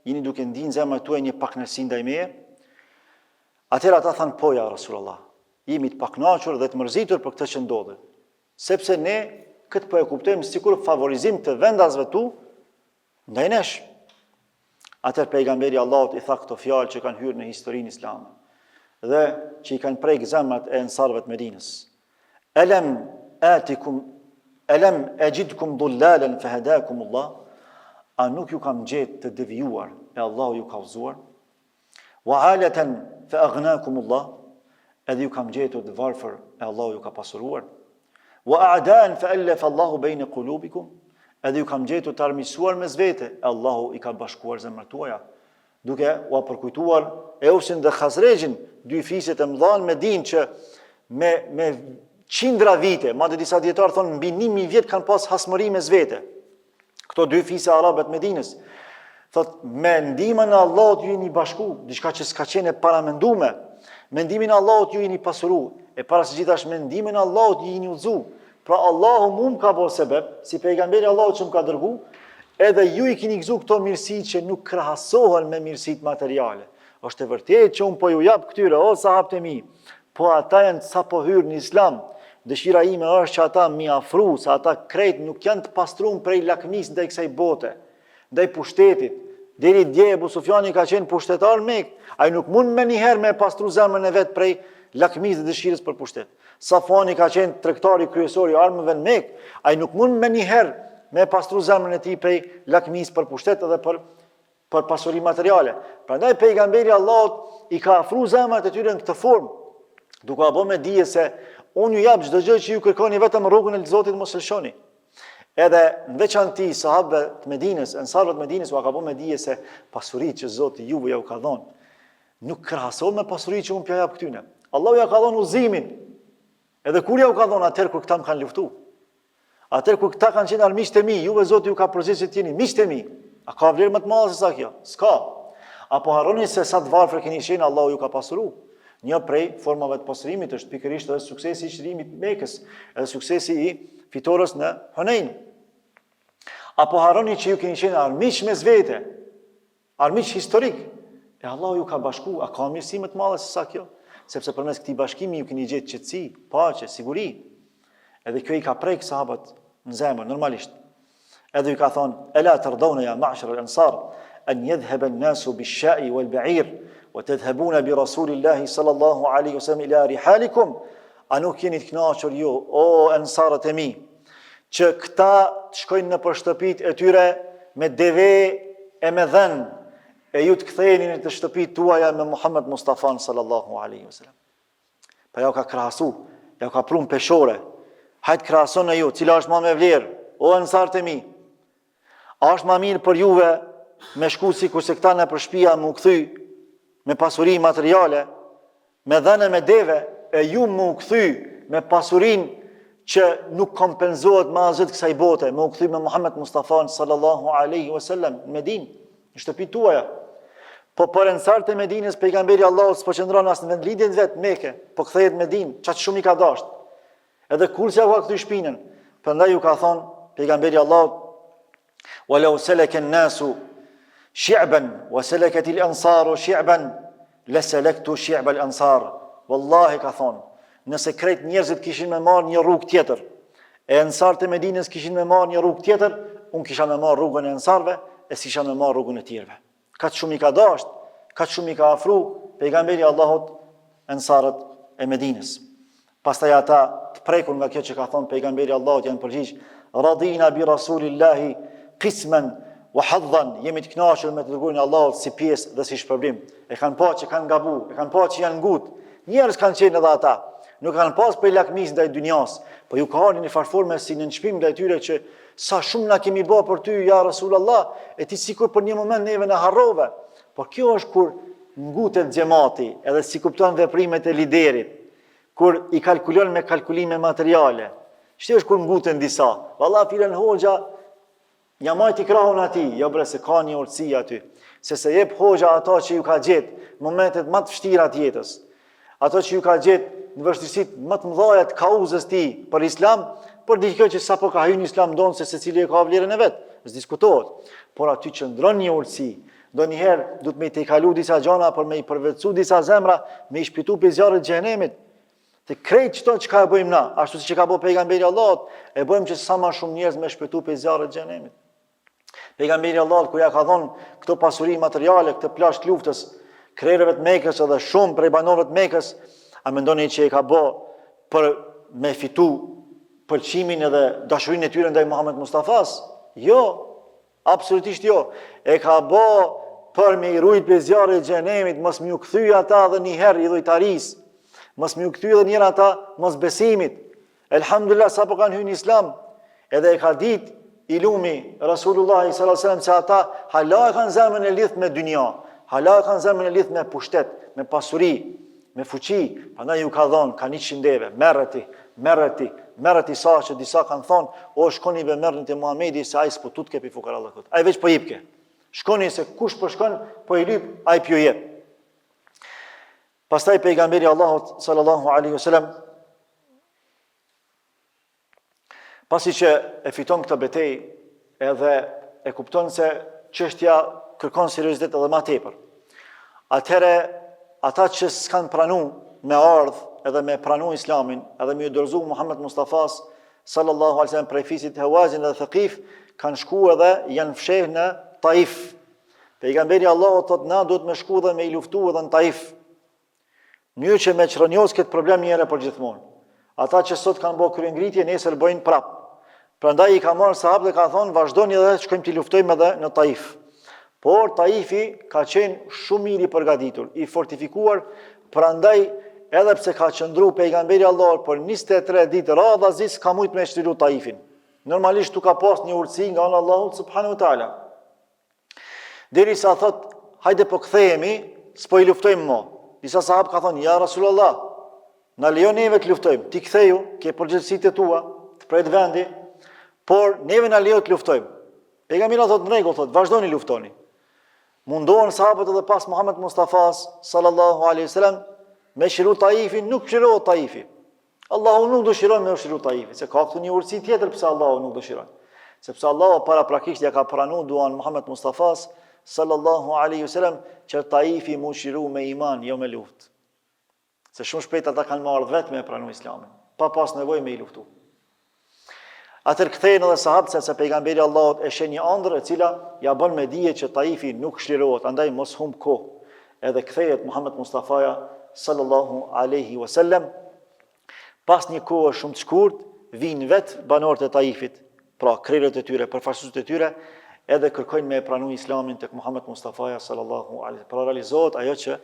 jeni duke ndinë në zemrat tuaja një pakënaqësi ndaj meje? Atëherë ata thanë po ja Rasulullah, jemi të pakënaqur dhe të mërzitur për këtë që ndodhi. Sepse ne këtë po e kuptojmë sikur favorizim të vendasve tu ndaj nesh. Atëherë pejgamberi Allahut i tha këto fjalë që kanë hyrë në historinë islame dhe që i kanë prejkë zemrat e ensarëve të Medinës. Alam ajidkum dhullalan fahadakum Allah, a nuk ju kam gjetë të devijuar e Allahu ju ka udhëzuar? Wa alatan fa aghnakum Allah, edhe ju kam gjetur të varfër e Allahu ju ka pasuruar. Wa a'daan fa allafa Allahu bayna qulubikum, edhe ju kam gjetur të armiqësuar mes vete, e Allahu i ka bashkuar zemrat tuaja. Duke u përkujtuar Eusin dhe Khazrejin, dy fiset e mëdha në Medinë që me qindra vite, madje disa dietarë thonë mbi 1000 vjet kanë pas hasmëri mes vete. Këto dy fise arabe të Medinës. Thot, me ndihmën e Allahut ju jeni bashku, diçka që s'ka qenë e paramendume. Me ndihmën e Allahut ju jeni pasuru, e para së gjithash me ndihmën e Allahut ju jeni udhëzu. Pra Allahu më ka bërë sebeb, si pejgamberi Allahut që më ka dërgu, edhe ju i keni gëzu këto mirësi që nuk krahasohen me mirësitë materiale. Është e vërtetë që unë po ju jap këtyre, o sahabët e mi, po ata janë sa po hyrë në Islam. Dëshira ime është që ata mi afru, se ata krejt nuk janë të pastruar prej lakmis ndaj kësaj bote, ndaj pushtetit. Deri dje Ebu Sufjani ka qenë pushtetar në Mekë, ai nuk mund me njëherë me pastru zemrën e vet prej lakmis dhe dëshirës për pushtet. Safani ka qenë tregtari kryesor i armëve në Mekë, ai nuk mund me njëherë me pastru zemrën e tij prej lakmis për pushtet edhe për për pasuri materiale. Prandaj pejgamberi Allahut i ka afruar zemrat e tyre në këtë formë, duke bërë me dije se unë ju jap çdo gjë që ju kërkoni, vetëm rrugën e Zotit mos lëshoni. Edhe në veçanti sahabëve të Medinës, ansarët të Medinës u ka bërë me dije se pasuritë që Zoti juve ja u ka dhënë nuk krahasohet me pasuritë që unë pja jap këtyne. Allahu ja ka dhënë udhëzimin. Edhe kur ja u ka dhënë atëherë kur këta më kanë luftuar. Atëherë kur këta kanë qenë armiqtë e mi, juve Zoti ju ka përzier të jeni miqtë e mi. A ka vlerë më të madhe se sa kjo? S'ka. Apo harroni se sa të varfër keni qenë, Allahu ju ka pasuruar. Një prej formave të pasurimit është pikërisht edhe suksesi i çlirimit të Mekës, edhe suksesi i fitores në Hunain. Apo harroni që ju keni qenë armiq mes vete, armiq historik. E Allahu ju ka bashku, a ka mirësi më të madhe se sa kjo? Sepse përmes këtij bashkimi ju keni gjetë qetësi, paqe, siguri. Edhe kjo i ka prek sahabët në zemër, normalisht. Edhe ju ka thonë, ela tardawna ya ma'shar al-ansar an yadhhaba an-nasu bish-sha'i wal-ba'ir wa tadhhabuna bi rasulillahi sallallahu alaihi wasallam ila rihalikum. A nuk jeni të kënaqur ju, o ansarët e mi, që këta të shkojnë në shtëpitë e tyre me deve e me dhën, e ju të ktheheni në të shtëpitë tuaja me Muhammed Mustafa sallallahu alaihi wasallam. Pa ja ka krahasu, ja ka prum peshore. Hajtë krahason e ju, cila është më me vlerë, o ansarët e mi. A është më mirë për juve me shku si kurse këta në përshpia më u kthy me pasuri materiale, me dhënë me deve, e ju më u kthy me pasurin që nuk kompenzohet me asgjë të kësaj bote, më u kthy me Muhammed Mustafa sallallahu alaihi wasallam në Medinë, në shtëpitë tuaja. Po për ansarët e Medinës, pejgamberi Allahut s'po qëndron as në vendlidjen vet Mekë, po kthehet në Medinë, çaq shumë i ka dashur. Edhe kurse ja ka kthy shpinën, prandaj ju ka thonë pejgamberi Allahut, "Walau salaka an-nasu shi'ban wa salakat al-ansaru shi'ban, la salaktu shi'ba al-ansar." Wallahi ka thonë, nëse krejt njerëzit kishin me marrë një rrugë tjetër, e ansarët e Medinës kishin me marrë një rrugë tjetër, unë kisha me marrë rrugën e ansarëve, e s'isha me marrë rrugën e tjerëve. Kaç shumë i ka dashur, kaç shumë i ka afruar pejgamberi Allahut ansarët e Medinës. Pastaj ata të prekur nga kjo që ka thonë pejgamberi Allahut janë përgjigj, radina bi rasulillahi qisman wa hadhan, jemi të kënaqur me të dërguarin e Allahut si pjesë dhe si shpërblim. E kanë pa që kanë gabu, e kanë pa që janë ngut. Njerëz kanë qenë edhe ata. Nuk kanë pas për lakmis ndaj dynjas, po ju ka ardhur në farforme si në nënçmim ndaj tyre që sa shumë na kemi bë për ty ja Rasulullah, e ti sikur për një moment neve na harrove. Por kjo është kur ngutet xhamati, edhe si kupton veprimet e liderit, kur i kalkulon me kalkulime materiale. Çfarë është kur nguten disa? Valla filan hoxha ja majti krahun ati, jo bre se ka një urtësi aty. Se jep hoxha ato që ju ka gjetë momentet më të vështira të jetës. Ato që ju ka gjetë në vështirësitë më të mëdha të kauzës ti për Islam, por dikë që sapo ka hyrë në Islam don se secili e ka vlerën e vet, s'diskutohet. Por aty qëndron një urtësi. Ndonjëherë duhet me i tejkalu disa gjëra për me i përvetësu disa zemra, me i shpitu pe zjarrit të xhenemit. Të krejt çdo çka e bëjmë na, ashtu siç e ka bëu pejgamberi Allahut, e bëjmë që sa më shumë njerëz me shpëtu pe zjarrit të xhenemit. Pejgamberi Allahut kur ja ka dhënë këto pasuri materiale, këtë plazh të luftës krerëve të Mekës edhe shumë prej banorëve të Mekës, a mendoni që e ka bë për me fitu pëlqimin edhe dashurinë e tyre ndaj Muhammed Mustafas? Jo, absolutisht jo. E ka bë për me i rujt pe zjarrit të xhenemit, mos më u kthy ata edhe një herë i dhujtarisë, mos më u kthy edhe një herë ata mos besimit. Elhamdulillah sapo kanë hyrë në Islam, edhe e ka ditë i lumi Rasulullah sallallahu alaihi wasallam se ata hala kanë zemrën e lidhur me dynja, hala kanë zemrën e lidhur me pushtet, me pasuri, me fuqi. Prandaj ju ka dhënë kanë 100 deve, merreti sa që disa kanë thonë, o shkoni ve merrni te Muhamedi se ai s'po tutke pi fukarallahut. Ai veç po jepke. Shkoni se kush po shkon, po i lyp, ai pjo jep. Pastaj pejgamberi Allahut sallallahu alaihi wasallam pasi që e fiton këtë betejë edhe e kupton se çështja kërkon seriozitet edhe më tepër. Atëherë ata që s'kan pranuar me ardh edhe me pranu Islamin, edhe me dorëzu Muhammed Mustafa sallallahu alaihi wasallam prej fisit Hawazin dhe Thaqif, kanë shku edhe janë fshehë në Taif. Pejgamberi Allahut thotë na duhet me shku dhe me i luftu edhe në Taif. Mënyrë që me çrënjos këtë problem një herë për gjithmonë. Ata që sot kanë bërë kryengritje, nesër bëjnë prap. Prandaj i ka marrë sahabët dhe ka thonë vazhdoni edhe shkojmë të luftojmë edhe në Taif. Por Taifi ka qenë shumë mirë i përgatitur, i fortifikuar, prandaj edhe pse ka qëndru pejgamberi Allah për 23 ditë radhazi ka mujt me shtrirë Taifin. Normalisht tu ka pas një urtësi nga Allahu subhanahu wa taala. Derisa thot, hajde po kthehemi, s'po i luftojmë më. Disa sahabë ka thonë, ja Rasulullah, na lejo neve të luftojmë, ti ktheju, ke përgjegjësitë tua, të prej vendi, por neve na lejo të luftojmë. Pejgamberi thot, në rregull, thot, vazhdoni luftoni. Mundohen sahabët edhe pas Muhammed Mustafas sallallahu alaihi wasallam me shiru Taifin, nuk shirohet Taifi. Allahu nuk dëshiron me shiru Taifin, se ka këtu një urtësi tjetër pse Allahu nuk dëshiron. Sepse Allahu paraprakisht ja ka pranuar duan Muhammed Mustafas sallallahu alaihi wasallam që Taifi mu shiru me iman, jo me luftë. Se shumë shpejt ata kanë marrë vetë me pranu Islamin, pa pas nevojë me i luftu. Atër kthehen edhe sahabët se pejgamberi Allahut e sheh një ëndër e cila ja bën me dije që Taifi nuk shlirohet, andaj mos humb kohë. Edhe kthehet Muhammed Mustafaja sallallahu alaihi wasallam. Pas një kohë shumë të shkurt, vinë vetë banorët e Taifit, pra krerët e tyre, përfaqësuesit e tyre, edhe kërkojnë me pranu Islamin tek Muhammed Mustafaja sallallahu alaihi wasallam. Pra realizohet ajo që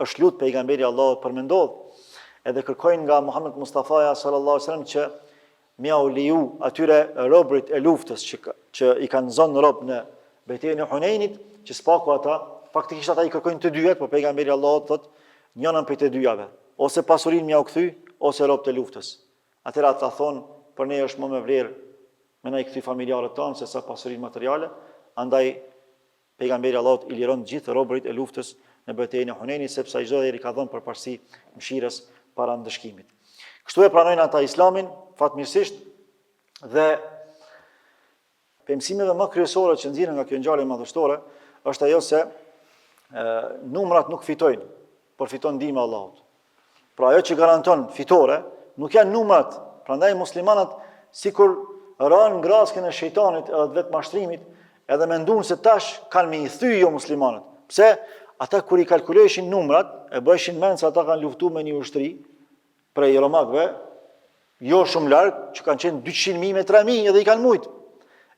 është lut pejgamberi Allahut për me ndodh. Edhe kërkojnë nga Muhammed Mustafaja sallallahu alaihi wasallam që mja u leju atyre robrit e luftës që i kanë zonë rob në betejën e Hunenit, që s'paku ata, faktikisht ata i kërkojnë të dyjet, por pejgamberi Allahut thot njënën prej të dyjave, ose pasurinë mja u kthy, ose rob të luftës. Atëra ata thonë, për ne është më me vlerë me na i kthy familjarët tanë se sa pasurinë materiale, andaj pejgamberi Allahut i liron gjithë robrit e luftës në betejën e Hunenit, sepse ai çdo herë i ka dhënë përparësi mëshirës para ndëshkimit. Kështu e pranojnë ata Islamin, fatmirësisht, dhe mësimeve më kryesore që nxjerrin nga kjo ngjarje madhështore është ajo se numrat nuk fitojnë, por fiton ndihma e Allahut. Pra ajo që garanton fitore nuk janë numrat. Prandaj muslimanët sikur rënë ngrasjen e shejtanit edhe të vetë mashtrimit, edhe mendojnë se tash kanë me i thyë jo muslimanët. Pse? Ata kur i kalkulojshin numrat, e bëheshin mend se ata kanë luftuar me një ushtri prej romakëve, jo shumë larg, që kanë qenë 200.000 me 3.000 edhe i kanë mujt.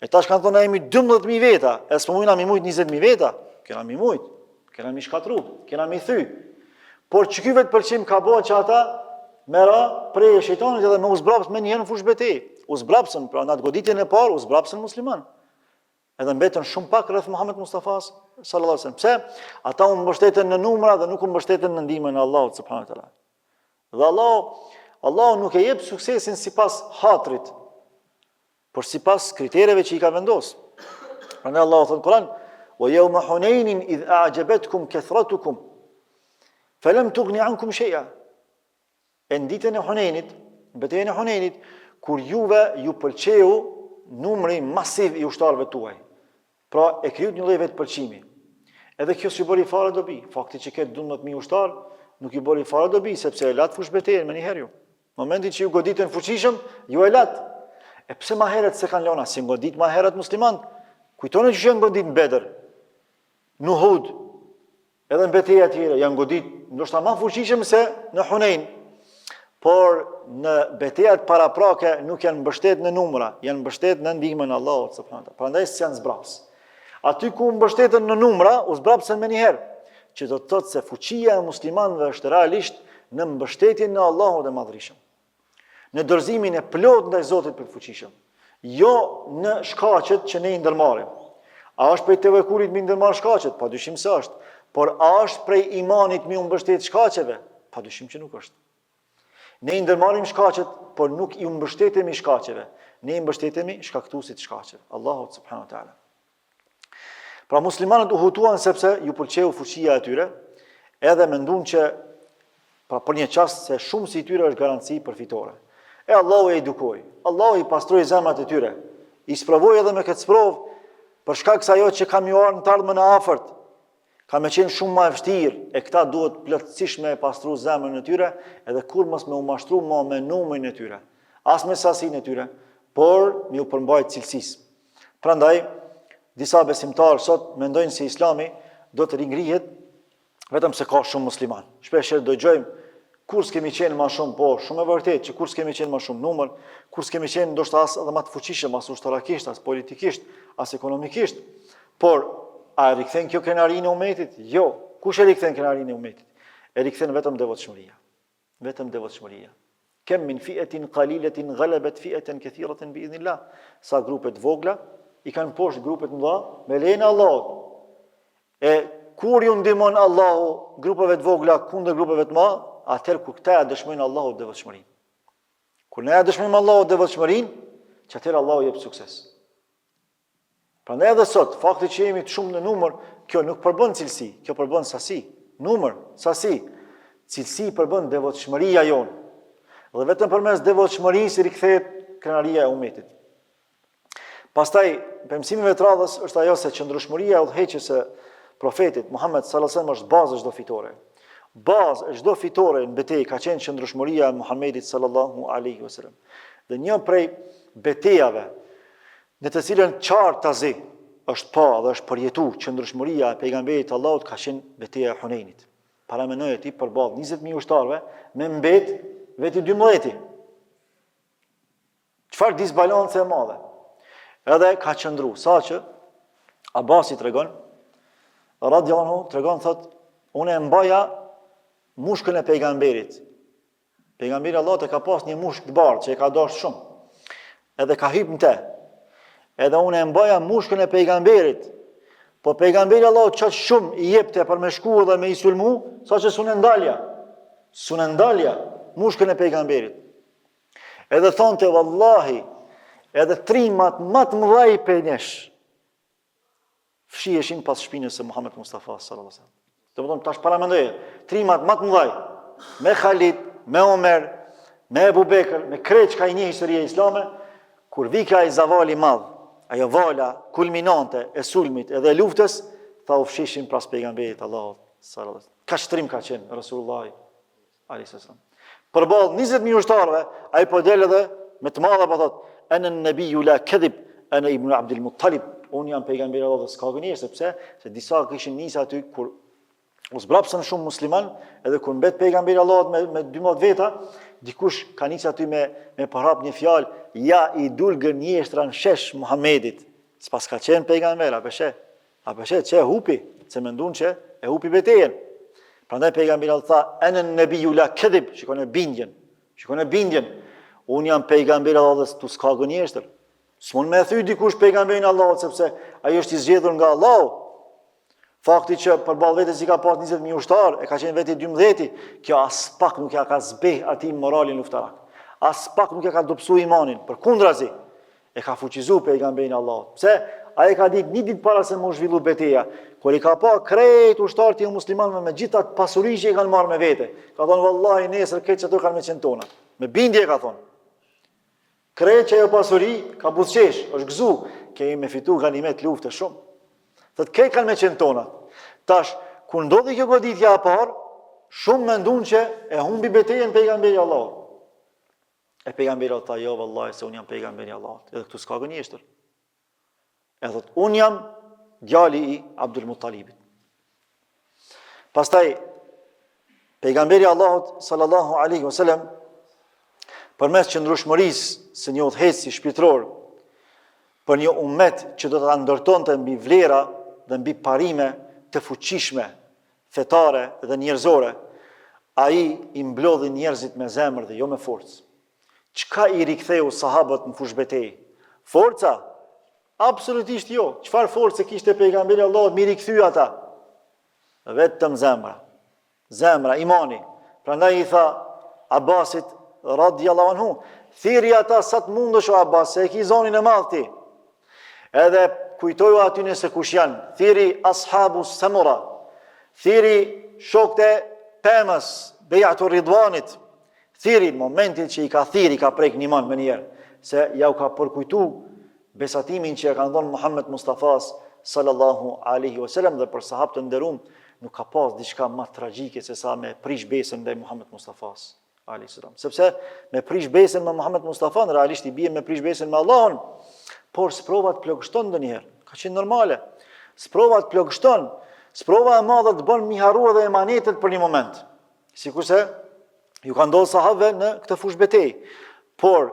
E tash kanë thonë na jemi 12.000 veta, e s'po mujna mi mujt 20.000 veta, kena mi mujt, kena mi shkatru, kena mi thy. Por që ky vetë pëlqim ka bërë që ata me ra prej shejtanit edhe me uzbrapsën me njëherë në fushë betejë. Uzbrapsën, pra në atë goditjen e parë, uzbrapsën musliman. Edhe mbetën shumë pak rreth Muhammed Mustafas sallallahu alaihi wasallam. Pse? Ata u mbështeten në numra dhe nuk u mbështeten në ndihmën e Allahut subhanahu wa taala. Dhe Allah nuk e jep suksesin sipas hatrit, por sipas kritereve që i ka vendosur. Prandaj Allahu thot në Kur'an: "Wa yawma Hunainin idh a'jabatkum kathratukum falam tughni ankum shay'a." Në ditën e Hunenit, në betejën e Hunenit, kur juve ju pëlqeu numri masiv i ushtarëve tuaj. Pra e krijut një lloj vetë pëlqimi. Edhe kjo s'ju bëri fare dobi. Fakti që ketë 12.000 ushtarë nuk i bëri fare dobi, sepse e lat fushë betejën me njëherë ju. Momentin që ju goditën fuqishëm, ju e lat. E pse ma herët se kanë lëna, si godit ma herët musliman? Kujtoni që janë godit në Bedër, në Uhud, edhe në betejë tjera, janë godit ndoshta më fuqishëm se në Hunein. Por në betejat paraprake nuk janë mbështet në numra, janë mbështet në ndihmën e Allahut subhanahu wa taala. Prandaj janë zbraps. Aty ku mbështeten në numra, u zbrapsen më njëherë, që do të thotë se fuqia e muslimanëve është realisht në mbështetjen në Allahun e Madhërisëm. Në dorëzimin e plot ndaj Zotit për fuqishëm, jo në shkaqet që ne i ndërmarrim. A është prej tevekulit mi ndërmarr shkaqet? Padyshim se është. Por a është prej imanit mi u mbështet shkaqeve? Padyshim që nuk është. Ne i ndërmarrim shkaqet, por nuk i mbështetemi shkaqeve. Ne i mbështetemi shkaktuesit shkaqeve, Allahut subhanahu wa taala. Pra muslimanët u hutuan sepse ju pëlqeu fuqia e tyre, edhe menduan që pra për një çast se shumë si tyre është garanci për fitore. E Allahu e edukoi, Allahu i pastroi zemrat e tyre, i sprovoi edhe me këtë sprov, për shkak se ajo që kam ju ardhur në të ardhmen e afërt, ka me qenë shumë më e vështirë, e këta duhet plotësisht me pastru zemrën e tyre, edhe kur mos me u mashtru më me numrin e tyre, as me sasinë e tyre, por me u përmbajt cilësisë. Prandaj, disa besimtarë sot mendojnë se Islami do të ringrihet vetëm se ka shumë musliman. Shpesh dëgjojmë kur s'kemi qenë më shumë, po shumë e vërtet që kur s'kemi qenë më shumë numër, kur s'kemi qenë ndoshta as edhe më të fuqishëm, as ushtarakisht, as politikisht, as ekonomikisht, por A e rikthen kjo krenarinë e umetit? Jo. Kush e rikthen krenarinë e umetit? E rikthen vetëm devotshmëria. Vetëm devotshmëria. Kem min fi'atin qalilatin ghalabat fi'atan kathiratan bi'idhnillah. Sa grupet vogla i kanë poshtë grupet mëdha me lejen e Allahut. E kur ju ndihmon Allahu grupeve të vogla kundër grupeve të mëdha, atëherë kur këta ja dëshmojnë Allahut devotshmërinë. Kur ne ja dëshmojmë Allahut devotshmërinë, atëherë Allahu jep sukses. Prandaj edhe sot, fakti që jemi të shumë në numër, kjo nuk përbën cilësi, kjo përbën sasi. Numër, sasi. Cilësi përbën devotshmëria jonë. Dhe vetëm përmes devotshmërisë rikthehet krenaria e umetit. Pastaj, për mësimeve të radhës është ajo se qëndrueshmëria e udhëheqjes së profetit Muhammed sallallahu alaihi wasallam është bazë çdo fitore. Bazë çdo fitore në betejë ka qenë qëndrueshmëria e Muhamedit sallallahu alaihi wasallam. Dhe një prej betejave në të cilën qartë tazi është pa dhe është përjetu qëndrueshmëria e pejgamberit Allahut ka qenë betejë e Hunenit. Paramenoj ti përballë 20.000 ushtarëve me mbet veti 12. Çfarë disbalancë e madhe. Edhe ka qëndru, saqë Abasi tregon, radiallahu anhu tregon thot, unë e mbaja mushkën e pejgamberit. Pejgamberi Allahut e ka pas një mushkë të bardhë që e ka dashur shumë. Edhe ka hyrë në te. Edhe unë e mbaja mushkën e pejgamberit. Po pejgamberi Allahut çaq shumë i jepte për me shku dhe me i sulmu, saqë s'unë ndalja. S'unë ndalja mushkën e pejgamberit. Edhe thonte vallahi, edhe trimat më të mëdhej për nesh fshiheshin pas shpinës së Muhammed Mustafa sallallahu alaihi wasallam. Domethënë tash paramendoje, trimat më të mëdhej me Khalid, me Omer, me Abu Bekr, me krejt që ka i një historie islame, kur vika i zavali madh, ajo vala kulminante e sulmit edhe luftës, tha u fshishin pas pejgamberit Allahut sallallahu alaihi wasallam. Ka shtrim ka qenë Rasulullah alaihi wasallam. Përballë 20.000 ushtarëve, ai po del edhe me të madha po thot, ana an-nabiyyu la kadhib, ana ibn Abdul Muttalib. Unë jam pejgamberi i Allahut, s'ka gënjeshtër, sepse se disa kishin nisë aty kur u zbrapsën shumë musliman, edhe kur mbet pejgamberi i Allahut me 12 veta, dikush ka nisë aty me përhap një fjalë, ja i dul gënjeshtra në shesh Muhamedit. S'pas ka qenë pejgamber, apo she që hupi, se mendon që e hupi betejën. Prandaj pejgamberi Allah tha, ana an-nabiyyu la kadhib, shikon e bindjen. Unë jam pejgamberi i Allahut, tu s'ka gënjeshtër. S'mund me thy dikush pejgamberin Allahut, sepse ai është i zgjedhur nga Allahu. Fakti që përballë vetes i ka pas 20.000 ushtar, e ka qenë veti 12, kjo as pak nuk ja ka zbeh atij moralin luftarak. As pak nuk ja ka dobësu imanin, përkundrazi e ka fuqizu pejgamberin Allahut. Pse? Ai ka ditë një ditë para se më zhvillu betejë, kur i ka pa krejt ushtarët e muslimanëve me gjithë atë pasuri që i kanë marrë me vete. Ka thonë vallahi nesër këtë çdo kanë me qenë tona. Me bindje ka thonë. Krejt që ajo pasuri ka buzëqesh, është gëzu, kemi me fitu ganimet lufte shumë. Thot këtë kanë me qenë tona. Tash, kur ndodhi kjo goditja e parë, shumë mendun që e humbi betejën pejgamberi Allahut. E pejgamberi Allahut tha, jo vallahi se unë jam pejgamberi Allahut, edhe këtu s'ka gënjeshtër. E thot, unë jam djali i Abdul Muttalibit. Pastaj, pejgamberi Allahut sallallahu alaihi wasallam përmes qëndrueshmërisë së një udhëheci shpirtëror për një ummet që do ta ndërtonte mbi vlera dhe mbi parime të fuqishme, fetare dhe njerëzore, ai i mblodhi njerëzit me zemër dhe jo me forcë. Çka i riktheu sahabët në fushbetejë? Forca? Absolutisht jo. Çfarë force kishte pejgamberi Allahut mi rikthy ata? Vetëm zemra. Zemra, imani. Prandaj i tha Abbasit radiallahu anhu, thiri ata sa të mundesh o Abbas, se e ki zonin e madh ti. Edhe kujtoju aty nëse kush janë, thiri ashabu samura, thiri shokët e pemës, bejatu Ridwanit, thiri në momentin që i ka thiri, ka prek një man me njerë, se ja u ka përkujtu besatimin që e ka ndonë Muhammed Mustafas sallallahu alaihi wasallam dhe për sahabët të nderuam, nuk ka pas diçka më tragjike se sa me prish besën ndaj Muhammed Mustafas. Sepse me prish besën me Muhammed Mustafa, në realisht i bie me prish besën me Allahun, por sprova të plagështon ndonjëherë. Ka qenë normale. Sprova të plagështon. Sprova e madhe të bën mi harrua dhe emanetet për një moment. Sikurse ju ka ndodhur sahabëve në këtë fushë betejë. Por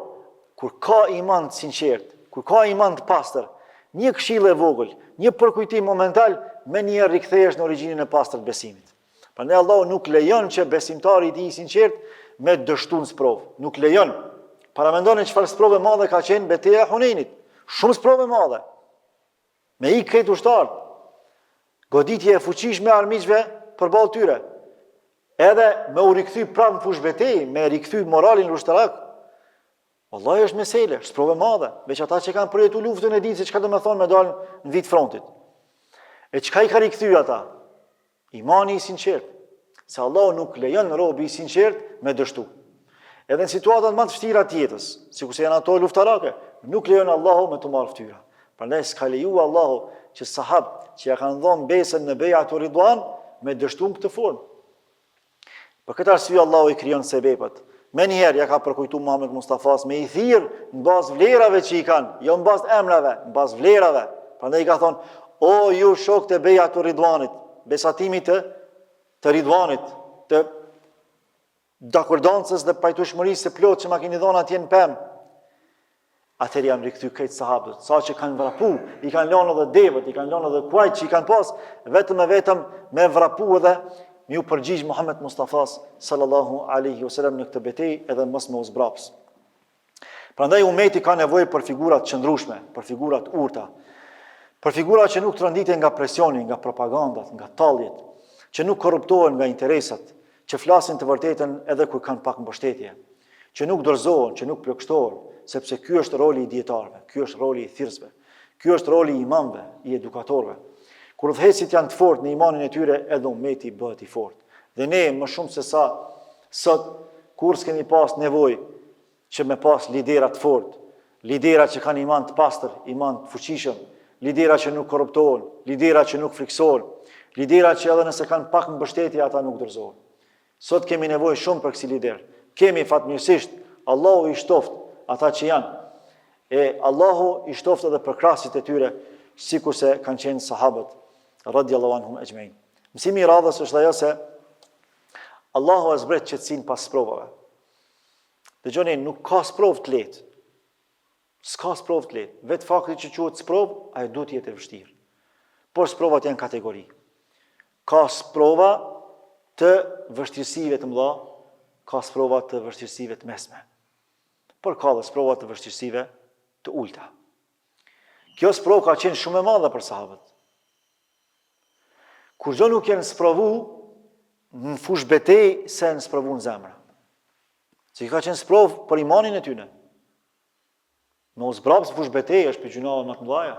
kur ka iman të sinqert, kur ka iman të pastër, një këshill e vogël, një përkujtim momental, me një rikthehesh në origjinën e pastër të besimit. Prandaj Allahu nuk lejon që besimtari i tij i sinqert me dështu në sprovë. Nuk lejon. Paramendoni çfarë sprovë e madhe ka qenë betejë e Hunenit. Shumë sprovë e madhe. Me i këtë ushtarët. Goditje e fuqishme e armiqve përballë tyre. Edhe me u rikthy pranë fush betejë, me rikthy moralin ushtarak. Wallahi është mesele, është sprovë e madhe, veç ata që kanë përjetuar luftën e dinë se çka do të thonë me dalë në vit frontit. E çka i ka rikthy ata? Imani i sinqert. Se Allahu nuk lejon robi i sinqert me dështu. Edhe në situatat më të vështira të jetës, sikur se janë ato luftarake, nuk lejon Allahu me të marrë fytyra. Prandaj s'ka lejuar Allahu që sahabët që ja kanë dhënë besën në bejatu Ridwan me dështu në këtë formë. Për këtë arsye Allahu i krijon sebepat. Me njëherë ja ka përkujtu Muhammed Mustafas me i thirë në bazë vlerave që i kanë, jo në bazë emrave, në bazë vlerave. Prandaj i ka thonë, o ju shok të bejatu Ridwanit, besatimit të Ridwanit, të dakordancës dhe pajtueshmërisë së plot që ma keni dhënë atje në pemë. Atëherë janë rikthy këtë sahabët, sa që kanë vrapu, i kanë lënë edhe devët, i kanë lënë edhe kuajt që i kanë pas, vetëm me vrapu edhe mi u përgjigj Muhammed Mustafas sallallahu alaihi wasallam në këtë betejë edhe mos me uzbraps. Prandaj ummeti ka nevojë për figurat qëndrueshme, për figurat urta, për figura që nuk tronditen nga presioni, nga propagandat, nga talljet, që nuk korruptohen nga interesat, që flasin të vërtetën edhe kur kanë pak mbështetje, që nuk dorëzohen, që nuk plagështohen, sepse ky është roli i dietarëve, ky është roli i thirrësve, ky është roli i imamëve, i edukatorëve. Kur udhëheqësit janë të fortë në imanin e tyre, edhe ummeti bëhet i fortë. Dhe ne më shumë se sa sot kur s'kemi pas nevojë që me pas lidera të fortë, lidera që kanë iman të pastër, iman të fuqishëm, lidera që nuk korruptohen, lidera që nuk friksohen, lidera që edhe nëse kanë pak mbështetje ata nuk dorëzohen. Sot kemi nevojë shumë për kësi lider. Kemi fatmirësisht, Allahu i shtoft ata që janë. E Allahu i shtoft edhe për krahasit e tyre, sikurse kanë qenë sahabët radhiyallahu anhum ajma'in. Mësimi i radhës është ajo se Allahu e zbret qetësinë pas provave. Dëgjoni, nuk ka sprovë të lehtë. S'ka sprovë të lehtë. Vetë fakti që quhet sprovë, ajo duhet të jetë e vështirë. Por sprovat janë kategori. Ka sprova të vështirësive të mëdha, ka sprova të vështirësive të mesme. Por ka dhe sprova të vështirësive të ulta. Kjo sprovë ka qenë shumë e madhe për sahabët. Kur gjë nuk janë sprovu në fush betejë se në sprovu në zemra. Se ka qenë sprovë për imanin e tyne. Me uzbrapës në fush betejë është për gjunave më të mëdhaja.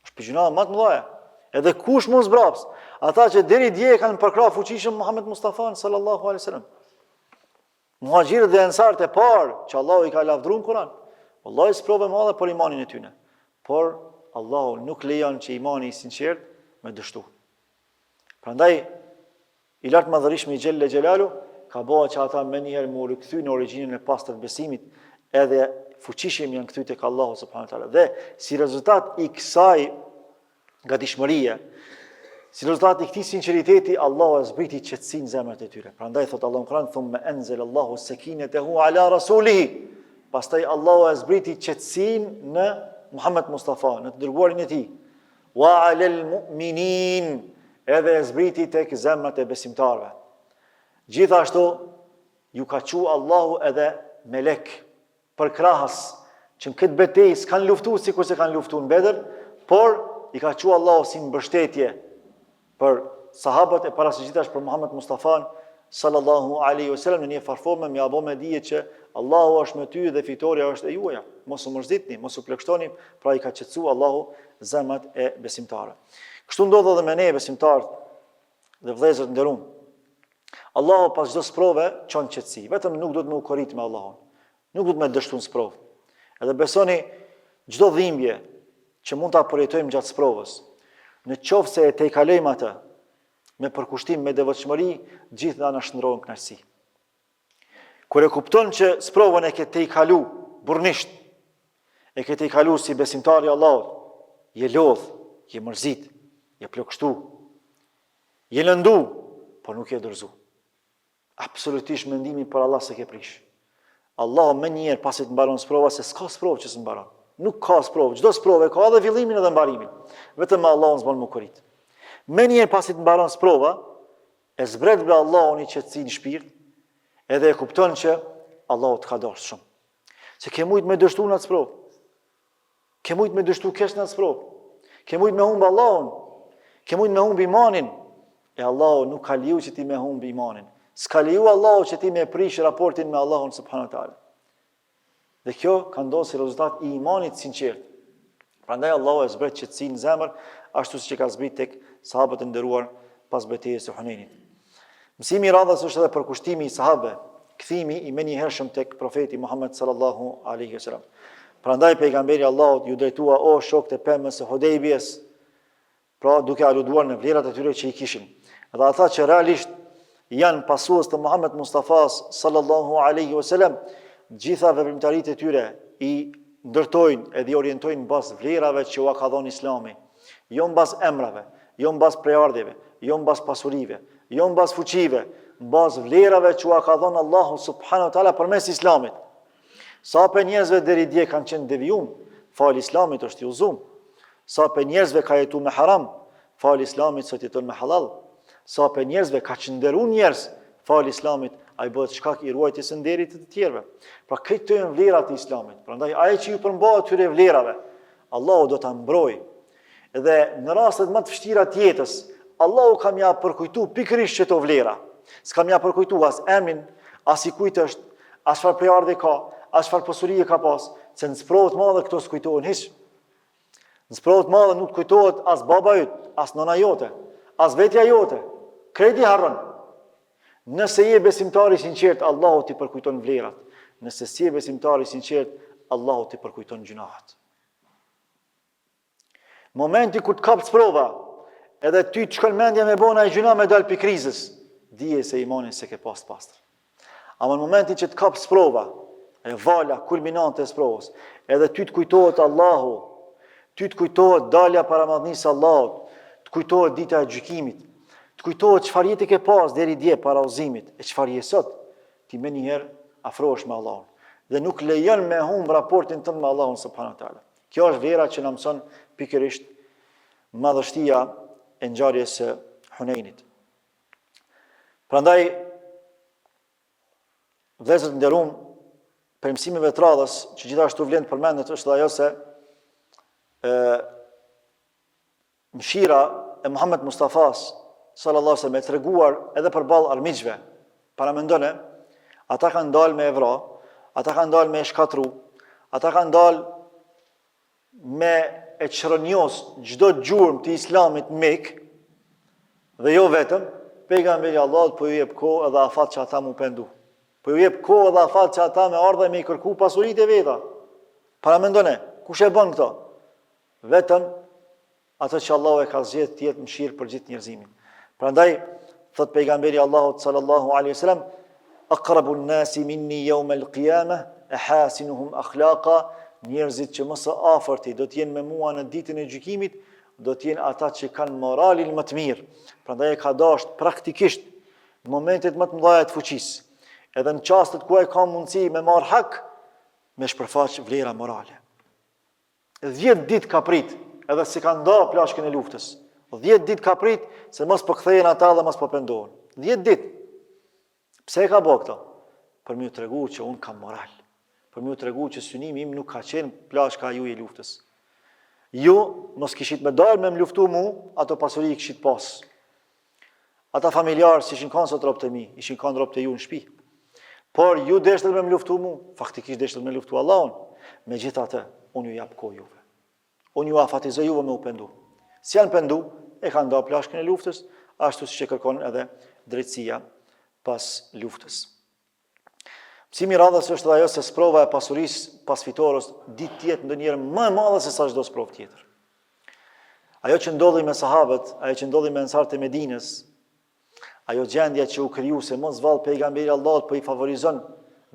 Është për gjunave më të mëdhaja. Edhe kush më uzbrapës? Ata që deri dje kanë përkrah fuqishëm Muhammed Mustafa sallallahu alaihi wasallam. Muhaxhirët dhe ansarët e parë që Allahu i ka lavdruar në Kur'an. Wallahi sprovë e madhe për imanin e tyne. Por Allahu nuk lejon që imani i sinqert me dështu. Prandaj i lartë madhërisht me Gjelle Gjelalu ka bëha që ata me njëherë më rikthy në origjinën e pastër të besimit, edhe fuqishëm janë kthy tek Allahu subhanahu wa taala. Dhe si rezultat i kësaj gatishmërie, si rezultat i këtij sinqeriteti, Allahu e zbriti qetësinë në zemrat e tyre. Prandaj thot Allahu në Kur'an, thumma anzala Allahu sakinatahu ala rasulihi. Pastaj Allahu e zbriti qetësinë në Muhammed Mustafa, në të dërguarin e tij. Wa alal mu'minin, edhe e zbriti tek zemrat e besimtarëve. Gjithashtu ju ka thënë Allahu edhe melek për krahas që në këtë betejë s'kan luftuar sikur se kanë luftuar në Bedër, por i ka thënë Allahu si mbështetje për sahabët e parasgjitash për Muhammed Mustafa sallallahu alaihi wasallam në një farforme me apo me dije që Allahu është me ty dhe fitoria është e juaja. Mos u mërzitni, mos u plagështoni, pra i ka qetësuar Allahu zemrat e besimtarëve. Kështu ndodh edhe me ne besimtarët dhe vëllezërit nderuam. Allahu pas çdo sprove çon qetësi, vetëm nuk duhet më u korrit me Allahun. Nuk duhet më dështuar në sprovë. Edhe besoni çdo dhimbje që mund ta përjetojmë gjatë sprovës, në qoftë se e tejkalojmë atë me përkushtim, me devotshmëri, gjithë na shndrohen kënaqësi. Kur e kupton që sprovën e ke tejkalu burrnisht, e ke tejkalu si besimtari i Allahut, je lodh, je mërzit, je plagështu, je lëndu, por nuk je dorëzu. Absolutisht mendimi për Allah se ke prish. Allah më njëherë pasi të mbaron sprova, se s'ka sprovë që s'mbaron. Nuk ka sprovë. Çdo sprovë ka edhe fillimin edhe mbarimin. Vetëm me Allahun s'bën më kurit. Me njerë pasi të mbaron sprova, e zbret me Allahun i qetësinë në shpirt, edhe e kupton që Allahu të ka dashur shumë. Se ke mujt me dështu në atë sprovë. Ke mujt me dështu kesh në atë sprovë. Ke mujt me humbë Allahun. Ke mujt me humbë imanin. E Allahu nuk ka liu që ti me humbë imanin. S'ka liu Allahu që ti me prish raportin me Allahun subhanahu wa taala. Dhe kjo ka ndodhur si rezultat i imanit sinqert. Prandaj Allahu e zbret qetësinë në zemër, ashtu siç e ka zbrit tek sahabët e nderuar pas betejës së Hunenit. Mësimi i radhës është edhe përkushtimi i sahabëve, kthimi i menjëhershëm tek profeti Muhammed sallallahu alaihi wasallam. Prandaj pejgamberi Allahut ju drejtua o shokët e pemës së Hudejbiyes, pra duke aluduar në vlerat e tyre që i kishin. Dhe ata që realisht janë pasues të Muhammed Mustafas sallallahu alaihi wasallam, gjitha veprimtaritë e tyre i ndërtojnë edhe i orientojnë mbas vlerave që ua ka dhënë Islami, jo mbas emrave, jo mbas prejardhjeve, jo mbas pasurive, jo mbas fuqive, mbas vlerave që ua ka dhënë Allahu subhanahu wa taala përmes Islamit. Sa për njerëzve deri dje kanë qenë devijum, fal Islamit është i uzum. Sa për njerëzve ka jetu me haram, fal Islamit sot jeton me halal. Sa për njerëzve ka qënderu njerëz, fal Islamit, a i bëhet shkak i ruajtjes së nderit të tjerëve. Pra këto janë vlerat e Islamit. Prandaj ai që ju përmbahet këtyre vlerave, Allahu do ta mbrojë. Dhe në rastet më të vështira të jetës, Allahu ka mja përkujtu pikërisht çeto vlera. S'ka mja përkujtu as emrin, as i kujt është, as çfarë prejardhje ka, as çfarë posurie ka pas, se në sprovët madhe këto s'kujtohen hiç. Në sprovët madhe nuk kujtohet as baba yt, as nona jote, as vetja jote. Kredi harron. Nëse je besimtar i sinqert, Allahu t'i përkujton vlerat. Nëse si je besimtar i sinqert, Allahu t'i përkujton gjunahet. Momenti kur të kap sprova, edhe ty të shkon mendja me bona e gjuna me dal pi krizës, dije se imanin se ke pas pastër. Ama në momentin që të kap sprova, e vala kulminante e sprovës, edhe ty të kujtohet Allahu, ty të kujtohet dalja para madhnisë Allahut, të kujtohet dita e gjykimit, të kujtohet çfarë jete ke pas deri dje para udhëzimit, e çfarë je sot, ti më njëherë afrohesh me Allahun dhe nuk lejon me humb raportin tënd me Allahun subhanahu wa taala. Kjo është vlera që na mëson pikërisht madhështia e ngjarjes së Hunenit. Prandaj vëllezër të nderuam, për mësimeve të radhës që gjithashtu vlen të përmendet është ajo se mëshira e Muhammed Mustafas sallallahu alaihi wasallam e treguar edhe përballë armiqve. Para mendone, ata kanë dalë me evra, ata kanë dalë me shkatru, ata kanë dalë me e çrënjos çdo gjurmë të Islamit në Mekë, dhe jo vetëm, pejgamberi Allahut po ju jep kohë edhe afat që ata mu pendu. Po ju jep kohë edhe afat që ata me ardhe me i kërku pasuritë e veta. Para mendone, kush e bën këto? Vetëm atë që Allahu e ka zgjedhur të jetë mëshirë për gjithë njerëzimin. Prandaj thot pejgamberi Allahut sallallahu alaihi wasallam, aqrabu an-nasi minni yawm al-qiyamah ahasinuhum akhlaqa, njerëzit që më së afërti do të jenë me mua në ditën e gjykimit, do të jenë ata që kanë moralin më të mirë. Prandaj e ka dashur praktikisht në momentet më të mëdha të fuqisë, edhe në çastet ku ai ka mundësi me marr hak, me shpërfaq vlera morale. 10 ditë ka prit, edhe si ka nda plashkën e luftës. 10 ditë ka prit se mos po kthehen ata dhe mos po pendohen. 10 ditë. Pse e ka bë këto? Për më t'tregu që unë kam moral. Për më t'tregu që synimi im nuk ka qenë plashka ju i luftës. Ju mos kishit me dalë me më luftu mu, ato pasuri i kishit pas. Ata familjarë si ishin kanë sot ropët e mi, ishin kanë ropët e ju në shtëpi. Por ju deshtet me më luftu mu, faktikisht deshtet me luftu Allahun. Megjithatë, unë ju jap kohë juve. Unë ju afatizoj juve me u pendu. Si janë pendu, e kanë nda plashkën e luftës, ashtu si që kërkon edhe drejtësia pas luftës. Mësimi radhës është dhe ajo se sprova e pasurisë pas fitores ditë tjetë ndonjëherë më e madhe se sa çdo sprovë tjetër. Ajo që ndodhi me sahabët, ajo që ndodhi me ensarët e Medinës, ajo gjendja që u kriju se mos vallë pejgamberi Allahut po i favorizon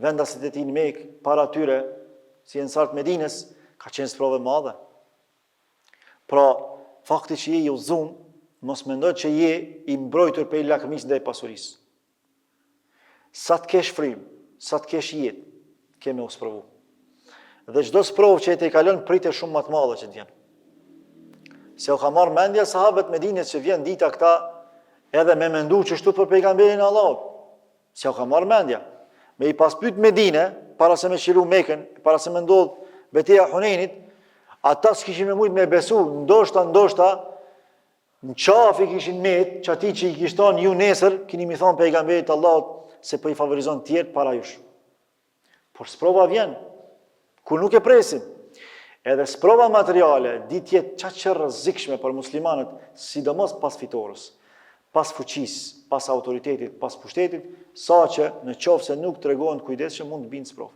vendasit e tij në Mekë para tyre, si ensarët e Medinës, ka qenë sprovë e madhe. Pra, fakti që je i udhëzuar, mos mendoj që je i mbrojtur prej lakmisë ndaj pasurisë. Sa të kesh frymë, sa të kesh jetë, ke me u sprovu. Dhe çdo sprovë që e te kalon pritet shumë më të madhe që të vjen. Se u ka marrë mendja sahabët Medinës që vjen dita këta edhe me mendu që shtu për pejgamberin Allahut. Se u ka marrë mendja. Me i paspyt Medine, para se me qiru Mekën, para se me ndodh betejë e Hunenit, ata s'kishin me mujt me besu, ndoshta, në qafi kishin met, që ati që i kishton ju nesër, kini mi thonë pejgamberit Allahut se për i favorizon tjertë para jush. Por sprova vjen, ku nuk e presim. Edhe sprova materiale, di tjetë që rrezikshme për muslimanët, sidomos pas fitores, pas fuqis, pas autoritetit, pas pushtetit, sa që në qofë se nuk të regohen kujdes që mund të binë sprov.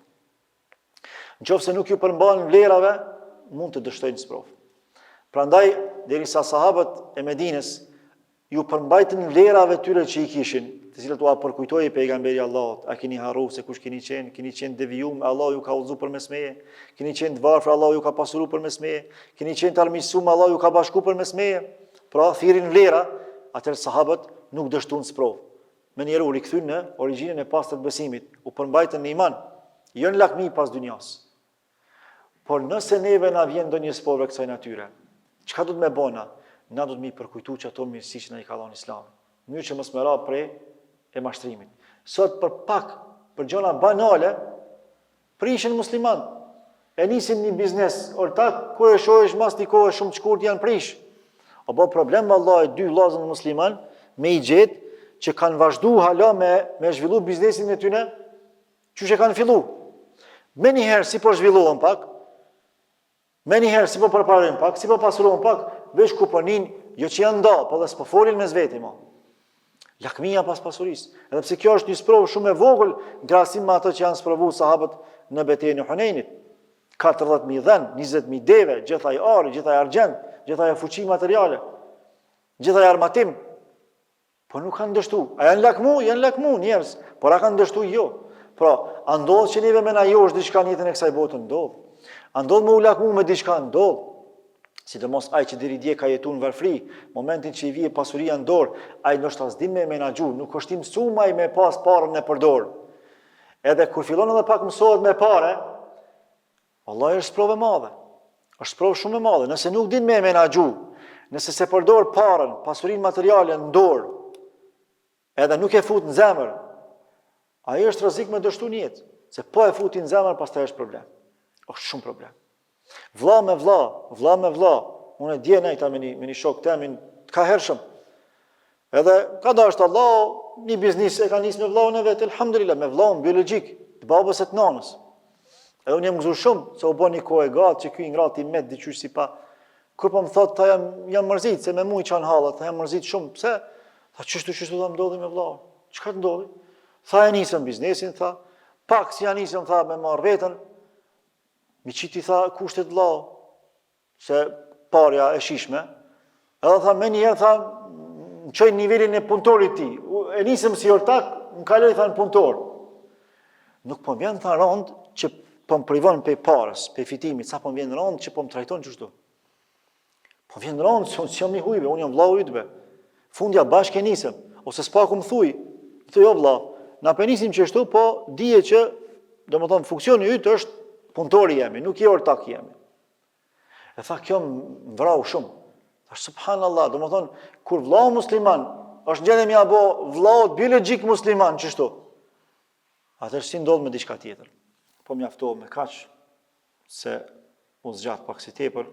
Në qofë se nuk ju përmban vlerave, mund të dështojnë sprov. Prandaj, derisa sahabët e Medinës ju përmbajtën vlerave tyre që i kishin, të cilët u përkujtoi pejgamberi Allahut, a keni harru se kush keni qenë devijum, Allah ju ka udhëzuar përmes meje, keni qenë të varfër, Allah ju ka pasuruar përmes meje, keni qenë të armiqësuar, Allah ju ka bashkuar përmes meje. Pra thirrin vlera, atëherë sahabët nuk dështuan sprov. Me njerë u rikthyn në origjinën e pastër të besimit, u përmbajtën në iman, jo në lakmi pas dynjas. Por nëse neve na vjen ndonjë sprovë kësaj natyre, çka do të më bëna? Na do të mi përkujtu që ato mirësi që na i ka dhënë Islami. Në mënyrë që mos më ra prej e mashtrimit. Sot për pak, për gjëra banale, prishin musliman. E nisin një biznes, ortak, kur e shohësh mas një kohë shumë të shkurt janë prish. Apo problem vallahi dy vllazën musliman me i gjet që kanë vazhdu hala me zhvillu biznesin e tyne, që që kanë fillu. Me njëherë si po zhvillohen pak, me njëherë si po përparin pak, si po pasurohen pak, veç ku përnin, jo që janë nda, po dhe s'po folin me zveti ma. Lakmia pas pasurisë. Edhe pse kjo është një sprovë shumë e vogël, krahasim me ato që janë sprovu sahabët në betejën e Hunenit. 40.000 dhen, 20.000 deve, gjithaj ari, gjithaj argjend, gjithaj fuqi materiale, gjithaj armatim. Po nuk kanë dështu. A janë lakmu njerëz, por a kanë dështu jo. Pra, a ndodh që neve me na josh diçka në jetën e kësaj bote ndodh. A ndodh me u lakmu me diçka ndodh. Sidomos ai që deri dje ka jetuar në varfri, momentin që i vije pasuria në dorë, ai ndoshta s'di me menaxhu, nuk është i mësuar me pas parën në përdor. Edhe kur fillon edhe pak mësohet me parë, vallahi është sprovë e madhe. Është sprovë shumë e madhe. Nëse nuk din me menaxhu, nëse se përdor parën, pasurinë materiale në dorë, edhe nuk e fut në zemër, ai është rrezik me dështu në jetë, se po e futi në zemër pastaj është problem. Është shumë problem. Vlla me vlla, unë e dje nejta me një shok temin të ka hershëm. Edhe ka dashtë Allah, një biznis e ka njës me vllaun e vetë, elhamdulillah, me vllaun biologjik, të babës e të nanës. Edhe unë jam gëzuar shumë, se u bën një kohë e gatë, që ky ngrati met diqysh si pa. Kur po më thot, ta jam mërzit, se me mu i qanë hallat, ta jam mërzit shumë, pse? Tha, qështu ta ndodhi me vllaun? Çka të ndodhi? Tha, e nisëm biznesin, tha, pak si ja nisëm, tha, me marrë vetën, mi qiti tha kushtet vllau, se parja e shishme, edhe tha me njerë tha, në qoj nivelin e punëtorit ti, e nisëm si ortak, në kaloj tha në punëtor. Nuk po më vjen tha rond që po më privon pe parës, pe fitimit, sa po më vjen rond që po më trajton qështu. Po vjen rond që jam një hujbe, unë jam vllau ytbe. Fundja bashkë e nisëm, ose s'pa ku më thuj, jo vllau, na pe nisim qështu, po dije që, domethënë funksioni yt është punëtori jemi, nuk je ortak jemi. E tha, kjo më vrau shumë. Tha, subhanallah, do më thonë, kur vlau musliman, është gjene mja bo vlaut biologjik musliman, qështu? Atër si ndodh me diçka tjetër. Po mjaftohet me kaq, se unë zgjat pak si tepër.